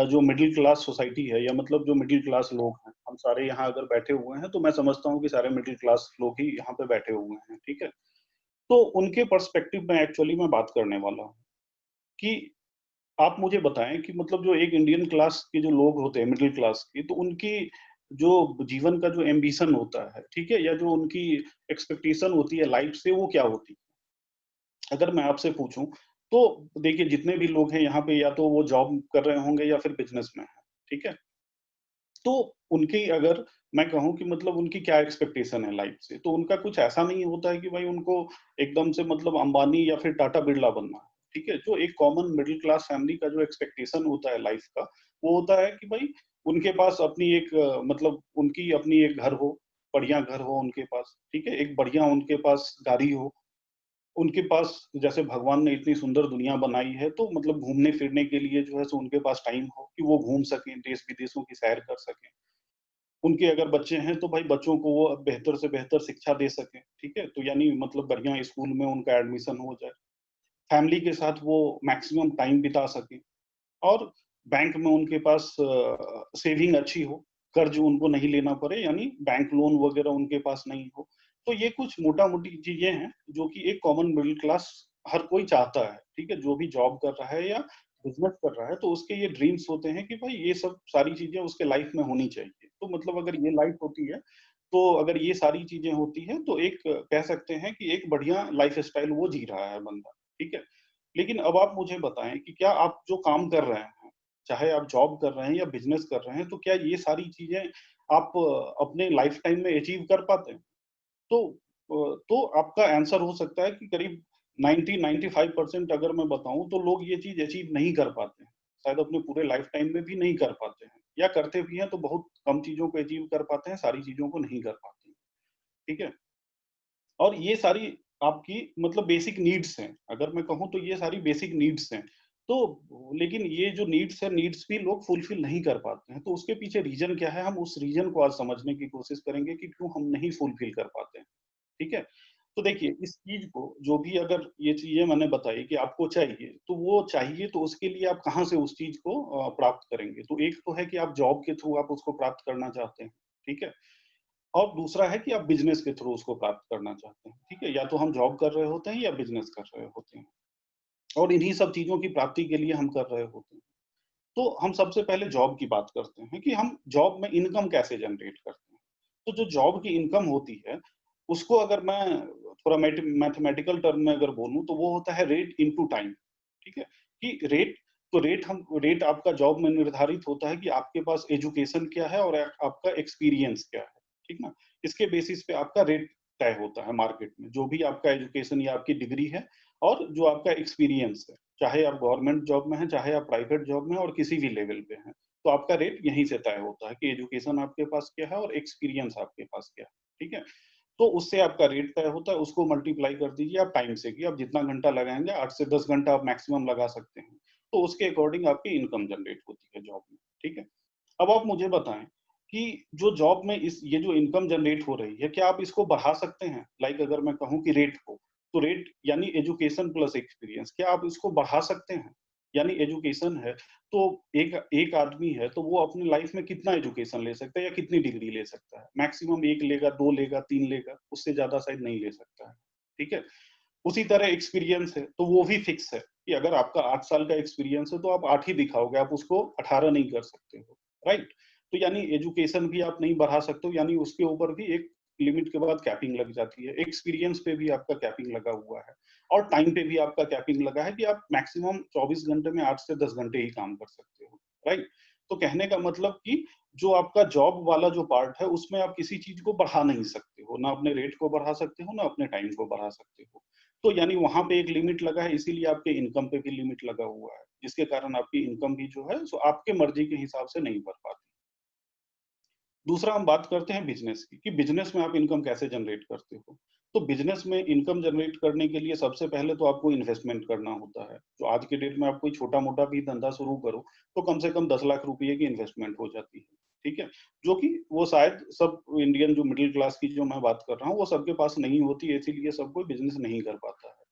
जो मिडिल क्लास सोसाइटी है, या मतलब जो मिडिल क्लास लोग हैं, हम सारे यहाँ अगर बैठे हुए हैं तो मैं समझता हूँ कि सारे मिडिल क्लास लोग ही यहाँ पे बैठे हुए हैं। ठीक है, तो उनके पर्सपेक्टिव में एक्चुअली मैं बात करने वाला हूँ कि आप मुझे बताएं कि मतलब जो एक इंडियन क्लास के जो लोग होते हैं मिडिल क्लास के, तो उनकी जो जीवन का जो एम्बिशन होता है, ठीक है, या जो उनकी एक्सपेक्टेशन होती है लाइफ से, वो क्या होती है। अगर मैं आपसे पूछूं तो देखिए जितने भी लोग हैं यहाँ पे, या तो वो जॉब कर रहे होंगे या फिर बिजनेस में है। ठीक है, तो उनकी अगर मैं कहूँ कि मतलब उनकी क्या एक्सपेक्टेशन है लाइफ से, तो उनका कुछ ऐसा नहीं होता है कि भाई उनको एकदम से मतलब अंबानी या फिर टाटा बिरला बनना है। ठीक है, जो एक कॉमन मिडिल क्लास फैमिली का जो एक्सपेक्टेशन होता है लाइफ का, वो होता है कि भाई उनके पास अपनी एक मतलब उनकी अपनी एक घर हो, बढ़िया घर हो उनके पास। ठीक है, एक बढ़िया उनके पास गाड़ी हो, उनके पास जैसे भगवान ने इतनी सुंदर दुनिया बनाई है, तो मतलब घूमने फिरने के लिए जो है सो उनके पास टाइम हो कि वो घूम सकें, देश विदेशों की सैर कर सकें। उनके अगर बच्चे हैं तो भाई बच्चों को वो बेहतर से बेहतर शिक्षा दे सकें। ठीक है, तो यानी मतलब बढ़िया स्कूल में उनका एडमिशन हो जाए, फैमिली के साथ वो मैक्सिमम टाइम बिता सकें, और बैंक में उनके पास सेविंग अच्छी हो, कर्ज उनको नहीं लेना पड़े, यानी बैंक लोन वगैरह उनके पास नहीं हो। तो ये कुछ मोटा मोटी चीजें हैं जो कि एक कॉमन मिडिल क्लास हर कोई चाहता है। ठीक है, जो भी जॉब कर रहा है या बिजनेस कर रहा है, तो उसके ये ड्रीम्स होते हैं कि भाई ये सब सारी चीजें उसके लाइफ में होनी चाहिए। तो मतलब अगर ये लाइफ होती है, तो अगर ये सारी चीजें होती हैं, तो एक कह सकते हैं कि एक बढ़िया लाइफ स्टाइल वो जी रहा है बंदा। ठीक है, लेकिन अब आप मुझे बताएं कि क्या आप जो काम कर रहे हैं, चाहे आप जॉब कर रहे हैं या बिजनेस कर रहे हैं, तो क्या ये सारी चीजें आप अपने लाइफ टाइम में अचीव कर पाते हैं। तो आपका आंसर हो सकता है कि करीब 90-95% अगर मैं बताऊं तो लोग ये चीज अचीव नहीं कर पाते हैं, शायद अपने पूरे लाइफ टाइम में भी नहीं कर पाते हैं, या करते भी हैं तो बहुत कम चीजों को अचीव कर पाते हैं, सारी चीजों को नहीं कर पाते हैं। ठीक है, और ये सारी आपकी मतलब बेसिक नीड्स हैं, अगर मैं कहूँ तो ये सारी बेसिक नीड्स हैं। तो लेकिन ये जो नीड्स है, नीड्स भी लोग फुलफिल नहीं कर पाते हैं, तो उसके पीछे रीजन क्या है, हम उस रीजन को आज समझने की कोशिश करेंगे कि क्यों हम नहीं फुलफिल कर पाते हैं। ठीक है, तो देखिए इस चीज को जो भी अगर ये चीजें मैंने बताई कि आपको चाहिए, तो वो चाहिए तो उसके लिए आप कहाँ से उस चीज को प्राप्त करेंगे। तो एक तो है कि आप जॉब के थ्रू आप उसको प्राप्त करना चाहते हैं। ठीक है, और दूसरा है कि आप बिजनेस के थ्रू उसको प्राप्त करना चाहते हैं। ठीक है, या तो हम जॉब कर रहे होते हैं या बिजनेस कर रहे होते हैं, और इन्हीं सब चीजों की प्राप्ति के लिए हम कर रहे होते हैं। तो हम सबसे पहले जॉब की बात करते हैं कि हम जॉब में इनकम कैसे जनरेट करते हैं। तो जो जॉब की इनकम होती है, उसको अगर मैं थोड़ा मैथमेटिकल टर्म में अगर बोलूं तो वो होता है रेट इनटू टाइम। ठीक है, कि रेट आपका जॉब में निर्धारित होता है कि आपके पास एजुकेशन क्या है और आपका एक्सपीरियंस क्या है। ठीक ना, इसके बेसिस पे आपका रेट तय होता है मार्केट में, जो भी आपका एजुकेशन या आपकी डिग्री है और जो आपका एक्सपीरियंस है, चाहे आप गवर्नमेंट जॉब में हैं, चाहे आप प्राइवेट जॉब में हैं और किसी भी लेवल पे हैं, तो आपका रेट यहीं से तय होता है कि एजुकेशन आपके पास क्या है और एक्सपीरियंस आपके पास क्या है। ठीक है, तो उससे आपका रेट तय होता है, उसको मल्टीप्लाई कर दीजिए आप टाइम से, कि आप जितना घंटा लगाएंगे, 8 से 10 घंटा आप मैक्सिमम लगा सकते हैं, तो उसके अकॉर्डिंग आपकी इनकम जनरेट होती है जॉब में। ठीक है, अब आप मुझे बताएं कि जो जॉब में ये जो इनकम जनरेट हो रही है, क्या आप इसको बढ़ा सकते हैं? लाइक अगर मैं कहूँ कि रेट को, तो रेट यानी एजुकेशन प्लस एक्सपीरियंस, क्या आप इसको बढ़ा सकते हैं? यानी एजुकेशन है तो एक एक आदमी है तो वो अपनी लाइफ में कितना एजुकेशन ले सकता है या कितनी डिग्री ले सकता है? मैक्सिमम 1 लेगा, 2 लेगा, 3 लेगा, उससे ज्यादा शायद नहीं ले सकता है। ठीक है, उसी तरह एक्सपीरियंस है तो वो भी फिक्स है कि अगर आपका 8 साल का एक्सपीरियंस है तो आप 8 ही दिखाओगे, आप उसको 18 नहीं कर सकते हो। राइट, तो यानी एजुकेशन भी आप नहीं बढ़ा सकते हो, यानी उसके ऊपर भी एक लिमिट के बाद कैपिंग लग जाती है। एक्सपीरियंस पे भी आपका कैपिंग लगा हुआ है, और टाइम पे भी आपका कैपिंग लगा है कि आप मैक्सिमम 24 घंटे में 8 से 10 घंटे ही काम कर सकते हो। राइट, तो कहने का मतलब कि जो आपका जॉब वाला जो पार्ट है उसमें आप किसी चीज को बढ़ा नहीं सकते हो, ना अपने रेट को बढ़ा सकते हो, ना अपने टाइम को बढ़ा सकते हो। तो यानी वहां पे एक लिमिट लगा है, इसीलिए आपके इनकम पे भी लिमिट लगा हुआ है, जिसके कारण आपकी इनकम भी जो है सो आपके मर्जी के हिसाब से नहीं बढ़ पाती। दूसरा हम बात करते हैं बिजनेस की, कि बिजनेस में आप इनकम कैसे जनरेट करते हो। तो बिजनेस में इनकम जनरेट करने के लिए सबसे पहले तो आपको इन्वेस्टमेंट करना होता है। तो आज के डेट में आप कोई छोटा मोटा भी धंधा शुरू करो तो कम से कम 10 लाख रुपए की इन्वेस्टमेंट हो जाती है। ठीक है, जो कि वो शायद सब इंडियन जो मिडिल क्लास की जो मैं बात कर रहा हूँ वो सबके पास नहीं होती है, इसीलिए सब कोई बिजनेस नहीं कर पाता है।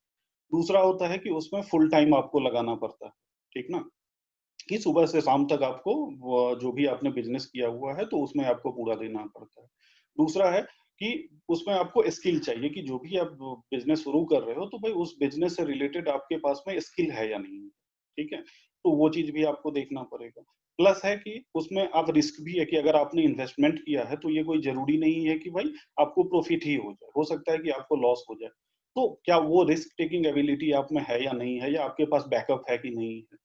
दूसरा होता है कि उसमें फुल टाइम आपको लगाना पड़ता है। ठीक ना, कि सुबह से शाम तक आपको जो भी आपने बिजनेस किया हुआ है तो उसमें आपको पूरा देना पड़ता है। दूसरा है कि उसमें आपको स्किल चाहिए, कि जो भी आप बिजनेस शुरू कर रहे हो तो भाई उस बिजनेस से रिलेटेड आपके पास में स्किल है या नहीं है। ठीक है, तो वो चीज भी आपको देखना पड़ेगा। प्लस है कि उसमें आप रिस्क भी है कि अगर आपने इन्वेस्टमेंट किया है तो ये कोई जरूरी नहीं है कि भाई आपको प्रॉफिट ही हो जाए, हो सकता है कि आपको लॉस हो जाए। तो क्या वो रिस्क टेकिंग एबिलिटी आप में है या नहीं है, या आपके पास बैकअप है कि नहीं है।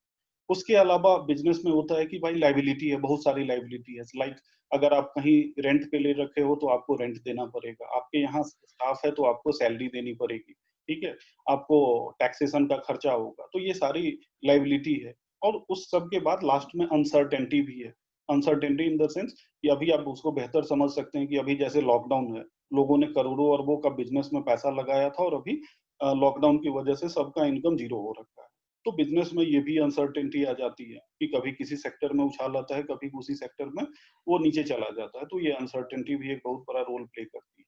उसके अलावा बिजनेस में होता है कि भाई लाइबिलिटी है, बहुत सारी लाइबिलिटी है। लाइक अगर आप कहीं रेंट पे ले रखे हो तो आपको रेंट देना पड़ेगा, आपके यहाँ स्टाफ है तो आपको सैलरी देनी पड़ेगी। ठीक है, आपको टैक्सेशन का खर्चा होगा, तो ये सारी लाइबिलिटी है। और उस सब के बाद लास्ट में अनसर्टेनिटी भी है। अनसर्टेनिटी इन द सेंस कि अभी आप उसको बेहतर समझ सकते हैं कि अभी जैसे लॉकडाउन है, लोगों ने करोड़ों अरबों का बिजनेस में पैसा लगाया था और अभी लॉकडाउन की वजह से सबका इनकम जीरो हो रखा है। तो बिजनेस में ये भी अनसर्टेनिटी आ जाती है कि कभी किसी सेक्टर में उछाल आता है, कभी उसी सेक्टर में वो नीचे चला जाता है, तो ये अनसर्टेनिटी भी एक बहुत बड़ा रोल प्ले करती है।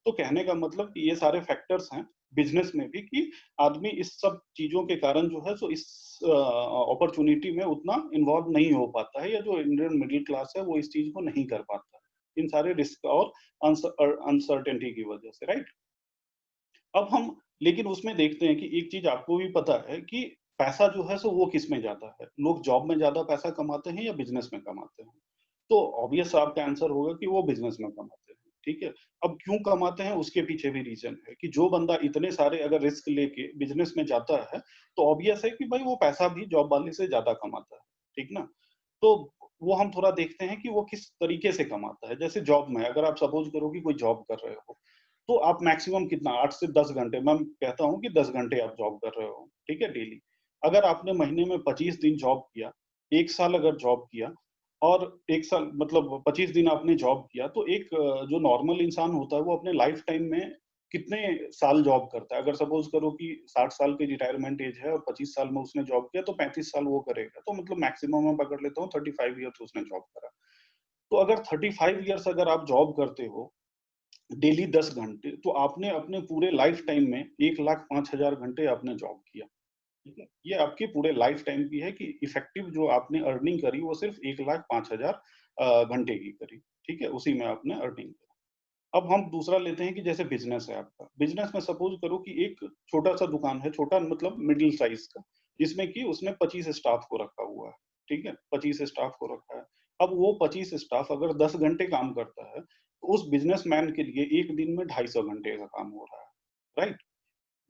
तो कहने का मतलब कि ये सारे फैक्टर्स हैं बिजनेस में भी, कि आदमी इस सब चीजों के कारण जो है सो इस अपॉर्चुनिटी में उतना इन्वॉल्व नहीं हो पाता है, या जो इंडियन मिडिल क्लास है वो इस चीज को नहीं कर पाता है इन सारे रिस्क और अनसर्टेनिटी की वजह से। राइट, अब हम लेकिन उसमें देखते हैं कि एक चीज आपको भी पता है कि पैसा जो है सो वो किस में जाता है, लोग जॉब में ज्यादा पैसा कमाते हैं या बिजनेस में कमाते हैं। तो ऑब्वियस आपका आंसर होगा कि वो बिजनेस में कमाते हैं। ठीक है, अब क्यों कमाते हैं उसके पीछे भी रीजन है कि जो बंदा इतने सारे अगर रिस्क लेके बिजनेस में जाता है तो ऑब्वियस है कि भाई वो पैसा भी जॉब वाले से ज्यादा कमाता है। ठीक ना, तो वो हम थोड़ा देखते हैं कि वो किस तरीके से कमाता है। जैसे जॉब में अगर आप सपोज करो कि कोई जॉब कर रहे हो, तो आप मैक्सिमम कितना 8 से 10 घंटे, मैं कहता हूँ कि 10 घंटे आप जॉब कर रहे हो, ठीक है, डेली। अगर आपने महीने में 25 दिन जॉब किया, 1 साल अगर जॉब किया, और 1 साल मतलब 25 दिन आपने जॉब किया, तो एक जो नॉर्मल इंसान होता है वो अपने लाइफ टाइम में कितने साल जॉब करता है? अगर सपोज करो कि 60 साल की रिटायरमेंट एज है और 25 साल में उसने जॉब किया, तो 35 साल वो करेगा। तो मतलब मैक्सिमम मैं पकड़ लेता हूँ 35 ईयर्स उसने जॉब करा। तो अगर 35 ईयर्स अगर आप जॉब करते हो डेली 10 घंटे, तो आपने अपने पूरे लाइफ टाइम में 1,05,000 घंटे आपने जॉब किया। ठीक है? ये आपके पूरे लाइफ टाइम की है कि इफेक्टिव जो आपने अर्निंग करी वो सिर्फ 1,05,000 घंटे की करी। ठीक है? उसी में आपने अर्निंग करी। अब हम दूसरा लेते हैं कि जैसे बिज़नेस है आपका। बिज़नेस में सपोज़ करो कि एक छोटा-सा दुकान है, छोटा मतलब मिडल साइज़ का, जिसमें कि उसने 25 स्टाफ को रखा हुआ है, ठीक है? 25 स्टाफ को रखा है। अब वो 25 स्टाफ अगर 10 घंटे काम करता है, तो उस बिज़नेसमैन के लिए 1 दिन में 250 घंटे का काम हो रहा है, राइट?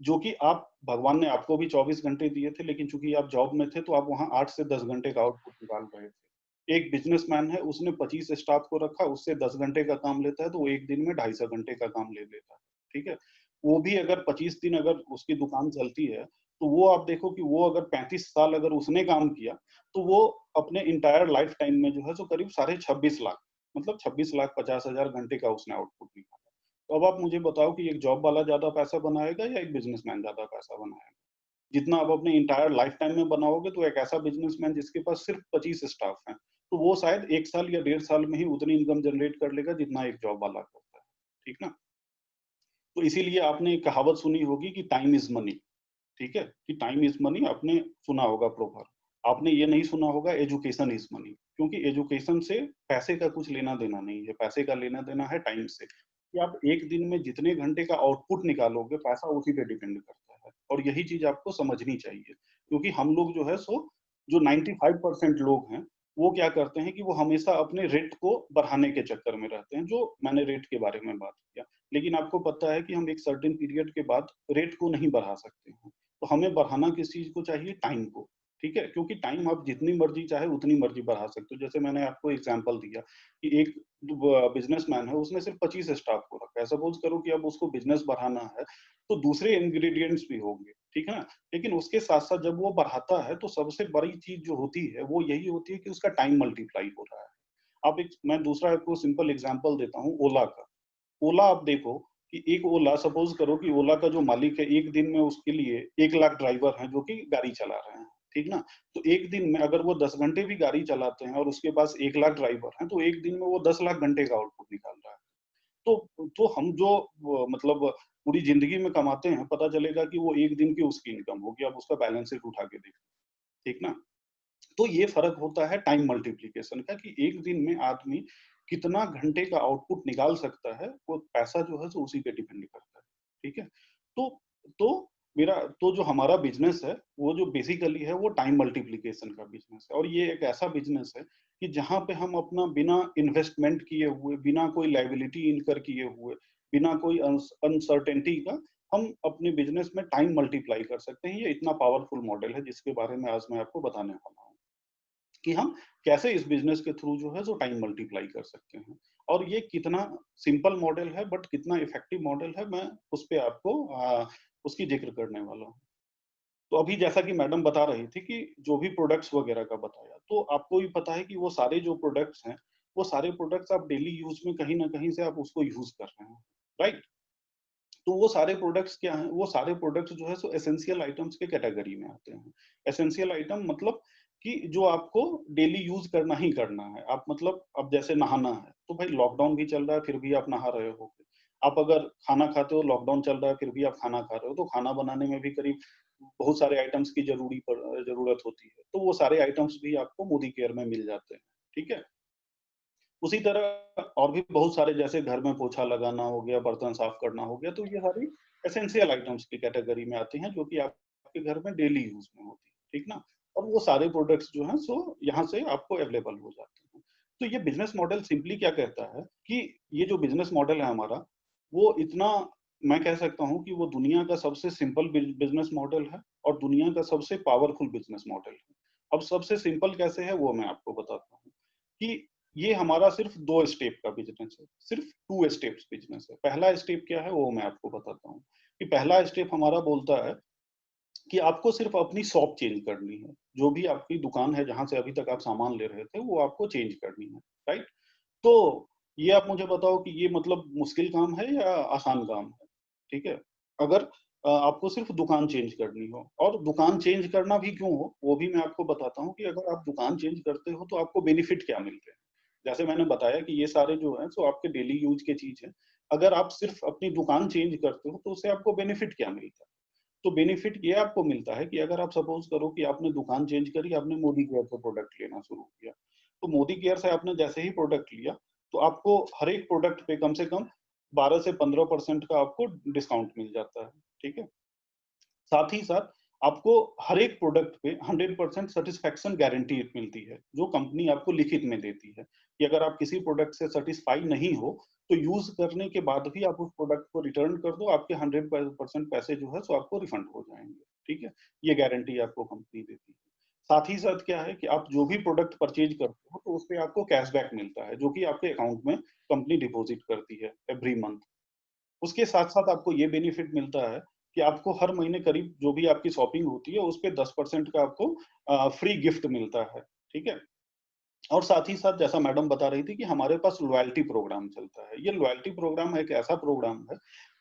जो कि आप भगवान ने आपको भी 24 घंटे दिए थे, लेकिन चूँकि आप जॉब में थे, तो आप वहाँ 8 से 10 घंटे का आउटपुट निकाल रहे थे। एक बिज़नेसमैन है, उसने 25 स्टाफ को रखा, उससे 10 घंटे का काम लेता है, तो वो 1 दिन में 250 घंटे का काम ले लेता है, ठीक है? वो भी अगर 25 दिन अगर उसकी दुकान चलती है, तो वो आप देखो कि वो अगर 35 साल अगर उसने काम किया, तो वो अपने एंटायर लाइफ टाइम में जो है, सो करीब साढ़े 26 लाख, मतलब 26,50,000 घंटे का उसने आउटपुट निकाला। तो अब आप मुझे बताओ कि एक जॉब वाला ज़्यादा पैसा बनाएगा या एक बिज़नेसमैन ज़्यादा पैसा बनाएगा? जितना आप अपने एंटायर लाइफ टाइम में बनाओगे, तो एक ऐसा बिज़नेसमैन जिसके पास सिर्फ 25 स्टाफ हैं, तो वो शायद 1 साल या 1.5 साल में ही उतनी इनकम जनरेट कर लेगा जितना एक जॉब वाला करता है। ठीक ना? तो इसीलिए आपने एक कहावत सुनी होगी कि टाइम इज़ मनी, ठीक है? कि टाइम इज़ मनी आपने सुना होगा प्रोवर्ब। आपने ये नहीं सुना होगा एजुकेशन इज़ मनी, क्योंकि एजुकेशन से पैसे का कुछ लेना-देना नहीं है, पैसे का लेना-देना है टाइम से। कि आप 1 दिन में जितने घंटे का आउटपुट निकालोगे, पैसा उसी पे डिपेंड करता है और यही चीज़ आपको समझनी चाहिए। क्योंकि हम लोग जो है सो जो 95% लोग हैं, वो क्या करते हैं कि वो हमेशा अपने रेट को बढ़ाने के चक्कर में रहते हैं, जो मैंने रेट के बारे में बात किया। लेकिन आपको पता है कि हम एक सर्टेन पीरियड के बाद रेट को नहीं बढ़ा सकते हैं। तो हमें बढ़ाना किस चीज़ को चाहिए? टाइम को, ठीक है? क्योंकि टाइम आप जितनी मर्ज़ी चाहे उतनी मर्ज़ी बढ़ा सकते हो। जैसे मैंने आपको एग्ज़ाम्पल दिया कि एक बिज़नेसमैन है, उसने सिर्फ 25 स्टाफ को रखा है। सपोज़ करो कि अब उसको बिज़नेस बढ़ाना है, तो दूसरे इंग्रीडिएंट्स भी होंगे, ठीक है ना? लेकिन उसके साथ-साथ जब वो बढ़ाता है, तो सबसे बड़ी चीज़ जो होती है, वो यही होती है कि उसका टाइम मल्टीप्लाई हो रहा है। अब एक मैं दूसरा आपको सिंपल एग्ज़ाम्पल देता हूँ ओला का। ओला आप देखो कि एक ओला सपोज़ करो कि ओला का जो मालिक है, एक दिन में उसके लिए 1 लाख ड्राइवर हैं जो कि गाड़ी चला रहे हैं, ठीक ना? तो एक दिन में अगर वो 10 घंटे भी गाड़ी चलाते हैं और उसके पास 1 लाख ड्राइवर हैं, तो एक दिन में वो 10 लाख घंटे का आउटपुट निकाल रहा है। तो हम जो मतलब पूरी ज़िंदगी में कमाते हैं, पता चलेगा कि वो एक दिन की उसकी इनकम होगी। आप उसका बैलेंस शीट उठा के देखो, ठीक ना? तो ये फ़र्क होता है टाइम मल्टीप्लिकेशन का कि एक दिन में आदमी कितना घंटे का आउटपुट निकाल सकता है, वो पैसा जो है सो उसी पे डिपेंड करता है, ठीक है? तो तो मेरा तो जो हमारा बिज़नेस है, वो जो बेसिकली है वो टाइम मल्टीप्लिकेशन का बिज़नेस है और ये एक ऐसा बिज़नेस है कि जहाँ पे हम अपना बिना इन्वेस्टमेंट किए हुए, बिना कोई लायबिलिटी इनकर किए हुए, बिना कोई अनसर्टेनिटी का हम अपने बिज़नेस में टाइम मल्टीप्लाई कर सकते हैं। ये इतना पावरफुल मॉडल है जिसके बारे में आज मैं आपको बताने वाला हूँ। कि हम कैसे इस बिज़नेस के थ्रू जो है सो टाइम मल्टीप्लाई कर सकते हैं। और ये कितना सिंपल मॉडल है बट कितना इफ़ेक्टिव मॉडल है मैं उस पे आपको उसकी ज़िक्र करने वाला हूँ। तो अभी जैसा कि मैडम बता रही थी कि जो भी प्रोडक्ट्स वगैरह का बताया, तो आपको भी पता है कि वो सारे जो प्रोडक्ट्स हैं, वो सारे प्रोडक्ट्स आप डेली यूज़ में कहीं न कहीं से आप उसको यूज़ कर रहे हैं, राइट? तो वो सारे प्रोडक्ट्स क्या हैं? वो सारे प्रोडक्ट्स जो है सो एसेंशियल आइटम्स के कैटेगरी में आते हैं। एसेंशियल आइटम मतलब कि जो आपको डेली यूज़ करना ही करना है। आप मतलब अब जैसे नहाना है, तो भाई लॉकडाउन भी चल रहा है, फिर भी आप नहा रहे होगे। आप अगर खाना खाते हो, लॉकडाउन चल रहा है, फिर भी आप खाना खा रहे हो, तो खाना बनाने में भी करीब बहुत सारे आइटम्स की ज़रूरत होती है। तो वो सारे आइटम्स भी आपको मोदी केयर में मिल जाते हैं, ठीक है? उसी तरह और भी बहुत सारे जैसे घर में पोछा लगाना हो गया, बर्तन साफ करना हो गया, तो ये सारी एसेंशियल आइटम्स की कैटेगरी में आती हैं, जो कि आपके घर में डेली यूज़ में होती है, ठीक ना? और वो सारे प्रोडक्ट्स जो हैं सो यहाँ से आपको अवेलेबल हो जाते हैं। तो ये बिज़नेस मॉडल सिंपली क्या कहता है कि ये जो बिज़नेस मॉडल है हमारा, वो इतना मैं कह सकता हूँ कि वो दुनिया का सबसे सिंपल बिज़नेस मॉडल है और दुनिया का सबसे पावरफुल बिज़नेस मॉडल है। अब सबसे सिंपल कैसे है वो मैं आपको बताता हूँ कि ये हमारा सिर्फ 2 स्टेप का बिजनेस है, सिर्फ 2 स्टेप्स बिजनेस है। पहला स्टेप क्या है वो मैं आपको बताता हूँ कि पहला स्टेप हमारा बोलता है कि आपको सिर्फ अपनी शॉप चेंज करनी है। जो भी आपकी दुकान है जहाँ से अभी तक आप सामान ले रहे थे वो आपको चेंज करनी है, राइट? तो ये आप मुझे बताओ कि ये मतलब मुश्किल काम है या आसान काम है? ठीक है? अगर आपको सिर्फ दुकान चेंज करनी हो, और दुकान चेंज करना भी क्यों हो, वो भी मैं आपको बताता हूँ कि अगर आप दुकान चेंज करते हो तो आपको बेनिफिट क्या मिलते हैं। जैसे मैंने बताया कि ये सारे जो हैं सो आपके डेली यूज के चीज़ हैं। अगर आप सिर्फ अपनी दुकान चेंज करते हो तो उससे आपको बेनिफिट क्या मिलता है? तो बेनिफिट ये आपको मिलता है कि अगर आप सपोज करो कि आपने दुकान चेंज करी, आपने मोदी केयर से प्रोडक्ट लेना शुरू किया, तो मोदी केयर से आपने जैसे ही प्रोडक्ट लिया, तो आपको हर एक प्रोडक्ट पे कम से कम 12 से 15% का आपको डिस्काउंट मिल जाता है, ठीक है? साथ ही साथ आपको हर एक प्रोडक्ट पे 100% सेटिस्फेक्शन गारंटी मिलती है, जो कंपनी आपको लिखित में देती है कि अगर आप किसी प्रोडक्ट से सेटिस्फाई नहीं हो, तो यूज करने के बाद भी आप उस प्रोडक्ट को रिटर्न कर दो, आपके 100% पैसे जो है सो आपको रिफंड हो जाएंगे, ठीक है? ये गारंटी आपको कंपनी देती है। साथ ही साथ क्या है कि आप जो भी प्रोडक्ट परचेज करते हो तो उस पे आपको कैशबैक मिलता है, जो कि आपके अकाउंट में कंपनी डिपॉजिट करती है एवरी मंथ। उसके साथ-साथ आपको ये बेनिफिट मिलता है कि आपको हर महीने करीब जो भी आपकी शॉपिंग होती है, उस पे 10% का आपको फ्री गिफ्ट मिलता है, ठीक है? और साथ ही साथ जैसा मैडम बता रही थी कि हमारे पास लॉयल्टी प्रोग्राम चलता है। ये लॉयल्टी प्रोग्राम एक ऐसा प्रोग्राम है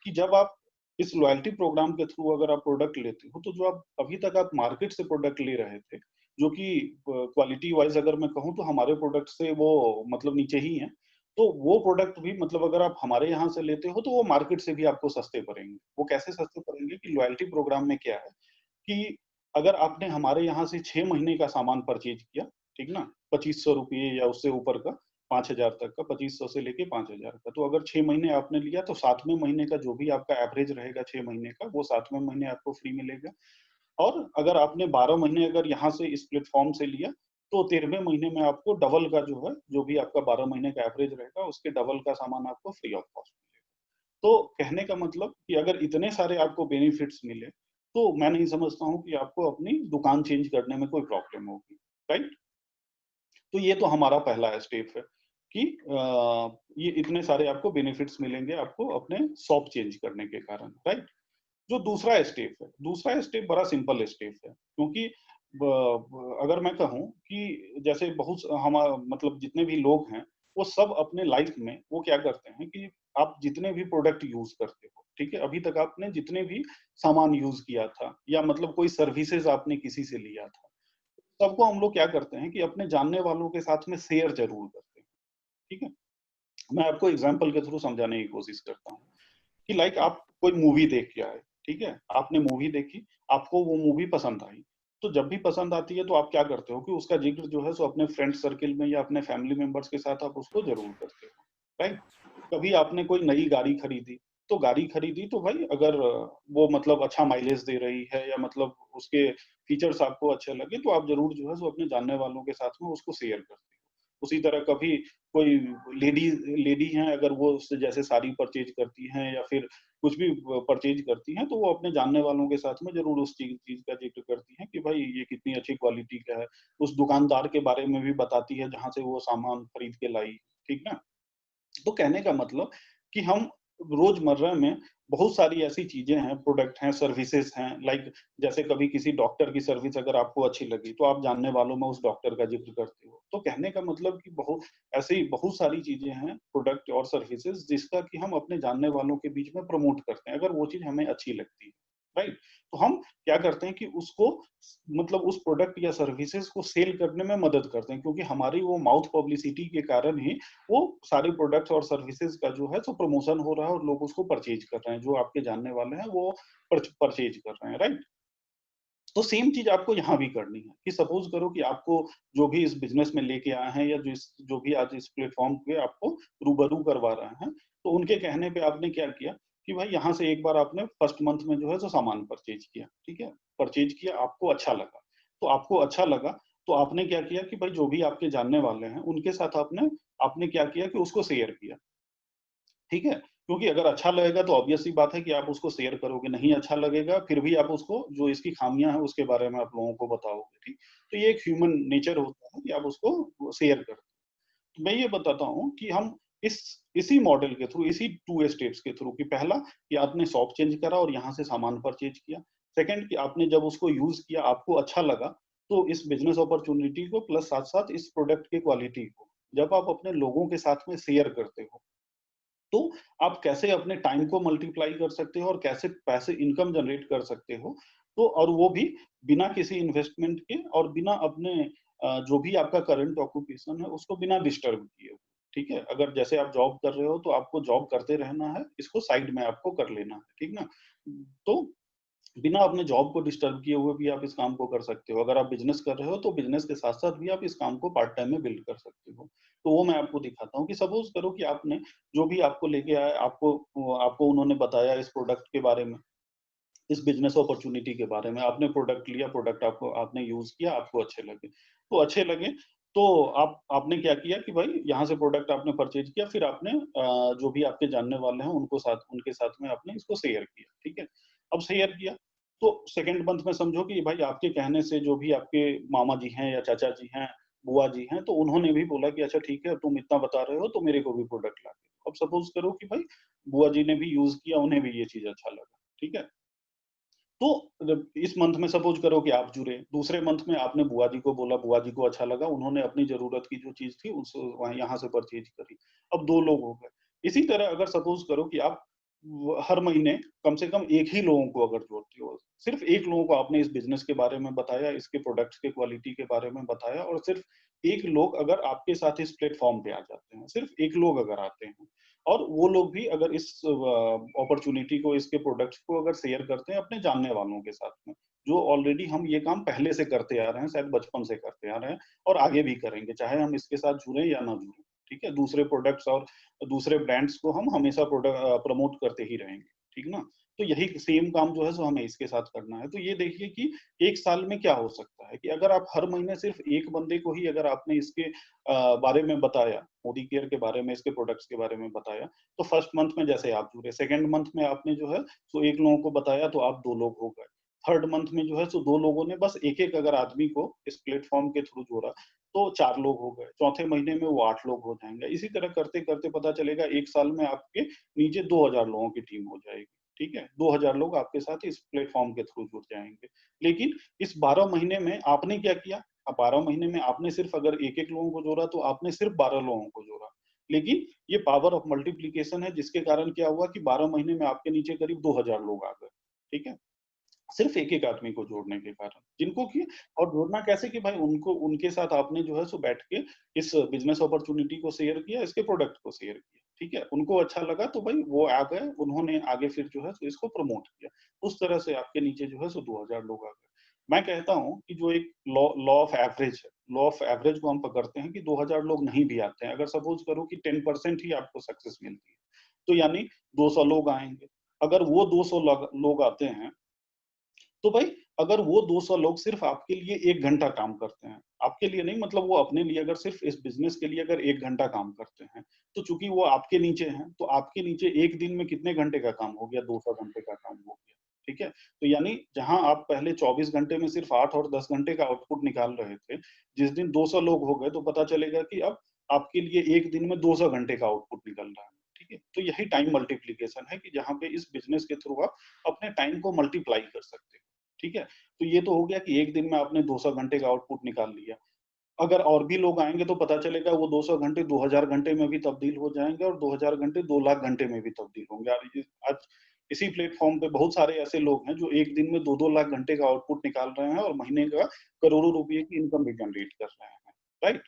कि जब आप इस लॉयल्टी प्रोग्राम के थ्रू अगर आप प्रोडक्ट लेते हो, तो जो आप अभी तक आप मार्केट से प्रोडक्ट ले रहे थे, जो कि क्वालिटी वाइज़ अगर मैं कहूँ तो हमारे प्रोडक्ट से वो मतलब नीचे ही हैं। तो वो प्रोडक्ट भी मतलब अगर आप हमारे यहाँ से लेते हो, तो वो मार्केट से भी आपको सस्ते पड़ेंगे। वो कैसे सस्ते पड़ेंगे कि लॉयल्टी प्रोग्राम में क्या है कि अगर आपने हमारे यहाँ से 6 महीने का सामान परचेज़ किया, ठीक ना? ₹2500 या उससे ऊपर का, 5000 तक का, 2500 से लेके 5000 का। तो अगर 6 महीने आपने लिया तो 7वें महीने का जो भी आपका एवरेज रहेगा 6 महीने का, वो 7वें महीने आपको फ्री मिलेगा। और अगर आपने 12 महीने अगर यहाँ से इस प्लेटफ़ॉर्म से लिया, तो 13वें महीने में आपको डबल का जो है, जो भी आपका 12 महीने का एवरेज रहेगा, उसके डबल का सामान आपको फ्री ऑफ कॉस्ट मिलेगा। तो कहने का मतलब कि अगर इतने सारे आपको बेनिफिट्स मिले, तो मैं नहीं समझता हूँ कि आपको अपनी दुकान चेंज करने में कोई प्रॉब्लम होगी, राइट? तो ये तो हमारा पहला स्टेप है कि ये इतने सारे आपको बेनिफिट्स मिलेंगे आपको अपने शॉप चेंज करने के कारण, राइट? जो दूसरा स्टेप है, दूसरा स्टेप बड़ा सिंपल स्टेप है, क्योंकि अगर मैं कहूँ कि जैसे बहुत मतलब जितने भी लोग हैं, वो सब अपने लाइफ में वो क्या करते हैं कि आप जितने भी प्रोडक्ट यूज करते हो, ठीक है? अभी तक आपने जितने भी सामान यूज किया था या मतलब कोई सर्विसेज आपने किसी से लिया था, सबको हम लोग क्या करते हैं कि अपने जानने वालों के साथ में शेयर जरूर करते हैं, ठीक है? मैं आपको एग्जांपल के थ्रू समझाने की कोशिश करता हूँ कि लाइक आप कोई मूवी देख के आए, ठीक है? आपने मूवी देखी, आपको वो मूवी पसंद आई। तो जब भी पसंद आती है तो आप क्या करते हो कि उसका ज़िक्र जो है सो अपने फ्रेंड सर्किल में या अपने फैमिली मेंबर्स के साथ आप उसको ज़रूर करते हो, राइट? कभी आपने कोई नई गाड़ी खरीदी, तो गाड़ी खरीदी तो भाई अगर वो मतलब अच्छा माइलेज दे रही है या मतलब उसके फीचर्स आपको अच्छे लगे तो आप ज़रूर जो है सो अपने जानने वालों के साथ में उसको शेयर करते हो। उसी तरह कभी कोई लेडी लेडी हैं अगर वो उससे जैसे साड़ी परचेज़ करती हैं या फिर कुछ भी परचेज़ करती हैं, तो वो अपने जानने वालों के साथ में ज़रूर उस चीज़ चीज़ का ज़िक्र करती हैं कि भाई ये कितनी अच्छी क्वालिटी का है। उस दुकानदार के बारे में भी बताती है जहाँ से वो सामान खरीद के लाई, ठीक ना? तो कहने का मतलब कि हम रोजमर्रा में बहुत सारी ऐसी चीजें हैं, प्रोडक्ट हैं, सर्विसेज हैं, लाइक जैसे कभी किसी डॉक्टर की सर्विस अगर आपको अच्छी लगी, तो आप जानने वालों में उस डॉक्टर का ज़िक्र करते हो। तो कहने का मतलब कि बहुत ऐसी बहुत सारी चीजें हैं, प्रोडक्ट और सर्विसेज जिसका कि हम अपने जानने वालों के बीच में प्रमोट करते हैं, अगर वो चीज़ हमें अच्छी लगती है, राइट? तो हम क्या करते हैं कि उसको मतलब उस प्रोडक्ट या सर्विसेज को सेल करने में मदद करते हैं, क्योंकि हमारी वो माउथ पब्लिसिटी के कारण ही वो सारे प्रोडक्ट्स और सर्विसेज का जो है सो प्रमोशन हो रहा है और लोग उसको परचेज कर रहे हैं, जो आपके जानने वाले हैं वो परचेज कर रहे हैं, राइट? तो सेम चीज आपको यहाँ भी करनी है कि सपोज करो कि आपको जो भी इस बिजनेस में लेके आए हैं या जो भी आज इस प्लेटफॉर्म पे आपको रूबरू करवा रहे हैं, तो उनके कहने पे आपने क्या किया कि भाई यहाँ से एक बार आपने फर्स्ट मंथ में जो है सो सामान परचेज किया, ठीक है? परचेज किया, आपको अच्छा लगा। तो आपको अच्छा लगा, तो आपने क्या किया कि भाई जो भी आपके जानने वाले हैं, उनके साथ आपने आपने क्या किया कि उसको शेयर किया। ठीक है? क्योंकि अगर अच्छा लगेगा तो ऑब्वियस सी बात है कि आप उसको शेयर करोगे, नहीं अच्छा लगेगा फिर भी आप उसको जो इसकी खामियाँ हैं उसके बारे में आप लोगों को बताओगे, ठीक? तो ये एक ह्यूमन नेचर होता है कि आप उसको शेयर करते हो। मैं ये बताता हूँ कि हम इसी मॉडल के थ्रू, इसी 2 स्टेप्स के थ्रू, कि पहला कि आपने शॉप चेंज करा और यहाँ से सामान परचेज किया। सेकंड कि आपने जब उसको यूज किया, आपको अच्छा लगा, तो इस बिजनेस अपॉर्चुनिटी को प्लस साथ-साथ इस प्रोडक्ट की क्वालिटी को जब आप अपने लोगों के साथ में शेयर करते हो, तो आप कैसे अपने टाइम को मल्टीप्लाई कर सकते हो और कैसे पैसे इनकम जनरेट कर सकते हो। तो और वो भी बिना किसी इन्वेस्टमेंट के और बिना अपने जो भी आपका करंट ऑक्यूपेशन है उसको बिना डिस्टर्ब किए। ठीक है? अगर जैसे आप जॉब कर रहे हो तो आपको जॉब करते रहना है, इसको साइड में आपको कर लेना है, ठीक ना? तो बिना अपने जॉब को डिस्टर्ब किए हुए भी आप इस काम को कर सकते हो। अगर आप बिज़नेस कर रहे हो तो बिज़नेस के साथ-साथ भी आप इस काम को पार्ट टाइम में बिल्ड कर सकते हो। तो वो मैं आपको दिखाता हूँ कि सपोज़ करो कि आपने जो भी आपको लेके आए, आपको उन्होंने बताया इस प्रोडक्ट के बारे में, इस बिज़नेस अपॉर्च्युनिटी के बारे में, आपने प्रोडक्ट लिया, प्रोडक्ट आपको आपने यूज़ किया, आपको अच्छे लगे। तो अच्छे लगे तो आपने क्या किया कि भाई यहाँ से प्रोडक्ट आपने परचेज़ किया, फिर आपने जो भी आपके जानने वाले हैं उनके साथ में आपने इसको शेयर किया, ठीक है? अब शेयर किया, तो सेकंड मंथ में समझो कि भाई आपके कहने से जो भी आपके मामा जी हैं या चाचा जी हैं, बुआ जी हैं, तो उन्होंने भी बोला कि अच्छा ठीक है, तुम इतना बता रहे हो तो मेरे को भी प्रोडक्ट ला के दो। अब सपोज़ करो कि भाई बुआ जी ने भी यूज़ किया, उन्हें भी ये चीज़ अच्छा लगा, ठीक है? तो जब इस मंथ में सपोज़ करो कि आप जुड़े, दूसरे मंथ में आपने बुआ जी को बोला, बुआ जी को अच्छा लगा, उन्होंने अपनी ज़रूरत की जो चीज़ थी उस वहाँ यहाँ से परचेज़ करी। अब 2 लोग हो गए। इसी तरह अगर सपोज़ करो कि आप हर महीने कम से कम 1 ही लोगों को अगर जोड़ते हो, सिर्फ़ 1 लोगों को आपने इस बिज़नेस के बारे में बताया, इसके प्रोडक्ट्स के क्वालिटी के बारे में बताया, और सिर्फ़ 1 लोग अगर आपके साथ इस प्लेटफ़ॉर्म पे आ जाते हैं, सिर्फ़ 1 लोग अगर आते हैं, और वो लोग भी अगर इस अपॉर्च्युनिटी को, इसके प्रोडक्ट्स को अगर शेयर करते हैं अपने जानने वालों के साथ में, जो ऑलरेडी हम ये काम पहले से करते आ रहे हैं, शायद बचपन से करते आ रहे हैं और आगे भी करेंगे, चाहे हम इसके साथ जुड़ें या ना जुड़ें, ठीक है? दूसरे प्रोडक्ट्स और दूसरे ब्रांड्स को हम हमेशा प्रमोट करते ही रहेंगे, ठीक ना? तो यही सेम काम जो है सो हमें इसके साथ करना है। तो ये देखिए कि 1 साल में क्या हो सकता है कि अगर आप हर महीने सिर्फ 1 बंदे को ही अगर आपने इसके बारे में बताया, मोदी केयर के बारे में, इसके प्रोडक्ट्स के बारे में बताया, तो फर्स्ट मंथ में जैसे आप जुड़े, सेकंड मंथ में आपने जो है सो 1 लोगों को बताया तो आप 2 लोग हो गए। थर्ड मंथ में जो है सो 2 लोगों ने बस एक-एक अगर आदमी को इस प्लेटफ़ॉर्म के थ्रू जोड़ा, तो 4 लोग हो गए। चौथे महीने में वो 8 लोग हो जाएँगे। इसी तरह करते-करते पता चलेगा 1 साल में आपके नीचे 2000 लोगों की टीम हो जाएगी, ठीक है? 2000 लोग आपके साथ इस प्लेटफ़ॉर्म के थ्रू जुड़ जाएँगे। लेकिन इस 12 महीने में आपने क्या किया? अब 12 महीने में आपने सिर्फ अगर 1-1 लोगों को जोड़ा तो आपने सिर्फ 12 लोगों को जोड़ा। लेकिन ये पावर ऑफ मल्टीप्लिकेशन है, जिसके कारण क्या हुआ कि 12 महीने में आपके नीचे करीब 2000 लोग आ गए, ठीक है? सिर्फ एक-एक आदमी को जोड़ने के कारण। जिनको कि और जोड़ना कैसे कि भाई उनको उनके साथ आपने जो है सो बैठ के इस बिज़नेस अपॉर्च्युनिटी को शेयर किया, इसके प्रोडक्ट को शेयर किया, ठीक है? उनको अच्छा लगा तो भाई वो आ गए, उन्होंने आगे फिर जो है सो इसको प्रमोट किया। उस तरह से आपके नीचे जो है सो 2000 लोग आ गए। मैं कहता हूँ कि जो एक लॉ लॉ ऑफ एवरेज है, लॉ ऑफ एवरेज को हम पकड़ते हैं कि 2000 लोग नहीं भी आते हैं। अगर सपोज़ करो कि 10% ही आपको सक्सेस मिलती है, तो यानी 200 लोग आएँगे। अगर वो 200 लोग आते हैं, तो भाई अगर वो 200 लोग सिर्फ आपके लिए 1 घंटा काम करते हैं, आपके लिए नहीं, मतलब वो अपने लिए अगर सिर्फ इस बिज़नेस के लिए अगर 1 घंटा काम करते हैं, तो चूँकि वो आपके नीचे हैं, तो आपके नीचे 1 दिन में कितने घंटे का काम हो गया? 200 घंटे का काम हो गया, ठीक है? तो यानी जहाँ आप पहले 24 घंटे में सिर्फ 8 और 10 घंटे का आउटपुट निकाल रहे थे, जिस दिन 200 लोग हो गए, तो पता चलेगा कि अब आपके लिए 1 दिन में 200 घंटे का आउटपुट निकल रहा है, ठीक है? तो यही टाइम मल्टीप्लिकेशन है कि जहाँ पे इस बिज़नेस के थ्रू आप अपने टाइम को मल्टीप्लाई कर सकते हो। ठीक है? तो ये तो हो गया कि 1 दिन में आपने 200 घंटे का आउटपुट निकाल लिया। अगर और भी लोग आएँगे तो पता चलेगा वो 200 घंटे 2000 घंटे में भी तब्दील हो जाएँगे और 2000 घंटे 2 लाख घंटे में भी तब्दील होंगे। और ये आज इसी प्लेटफ़ॉर्म पे बहुत सारे ऐसे लोग हैं जो 1 दिन में 2-2 लाख घंटे का आउटपुट निकाल रहे हैं और महीने का करोड़ों रुपए की इनकम भी जनरेट कर रहे हैं, राइट?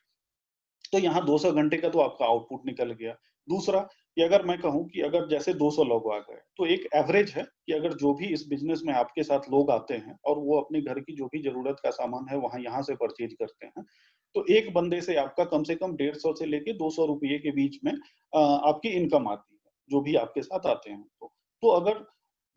तो यहाँ 200 घंटे का तो आपका आउटपुट निकल गया। दूसरा कि अगर मैं कहूँ कि अगर जैसे 200 लोग आ गए, तो एक एवरेज है कि अगर जो भी इस बिज़नेस में आपके साथ लोग आते हैं और वो अपने घर की जो भी ज़रूरत का सामान है, वहाँ यहाँ से परचेज़ करते हैं, तो एक बंदे से आपका कम से कम 150 से लेके 200 रुपए के बीच में आपकी इनकम आती है, जो भी आपके साथ आते हैं तो। तो अगर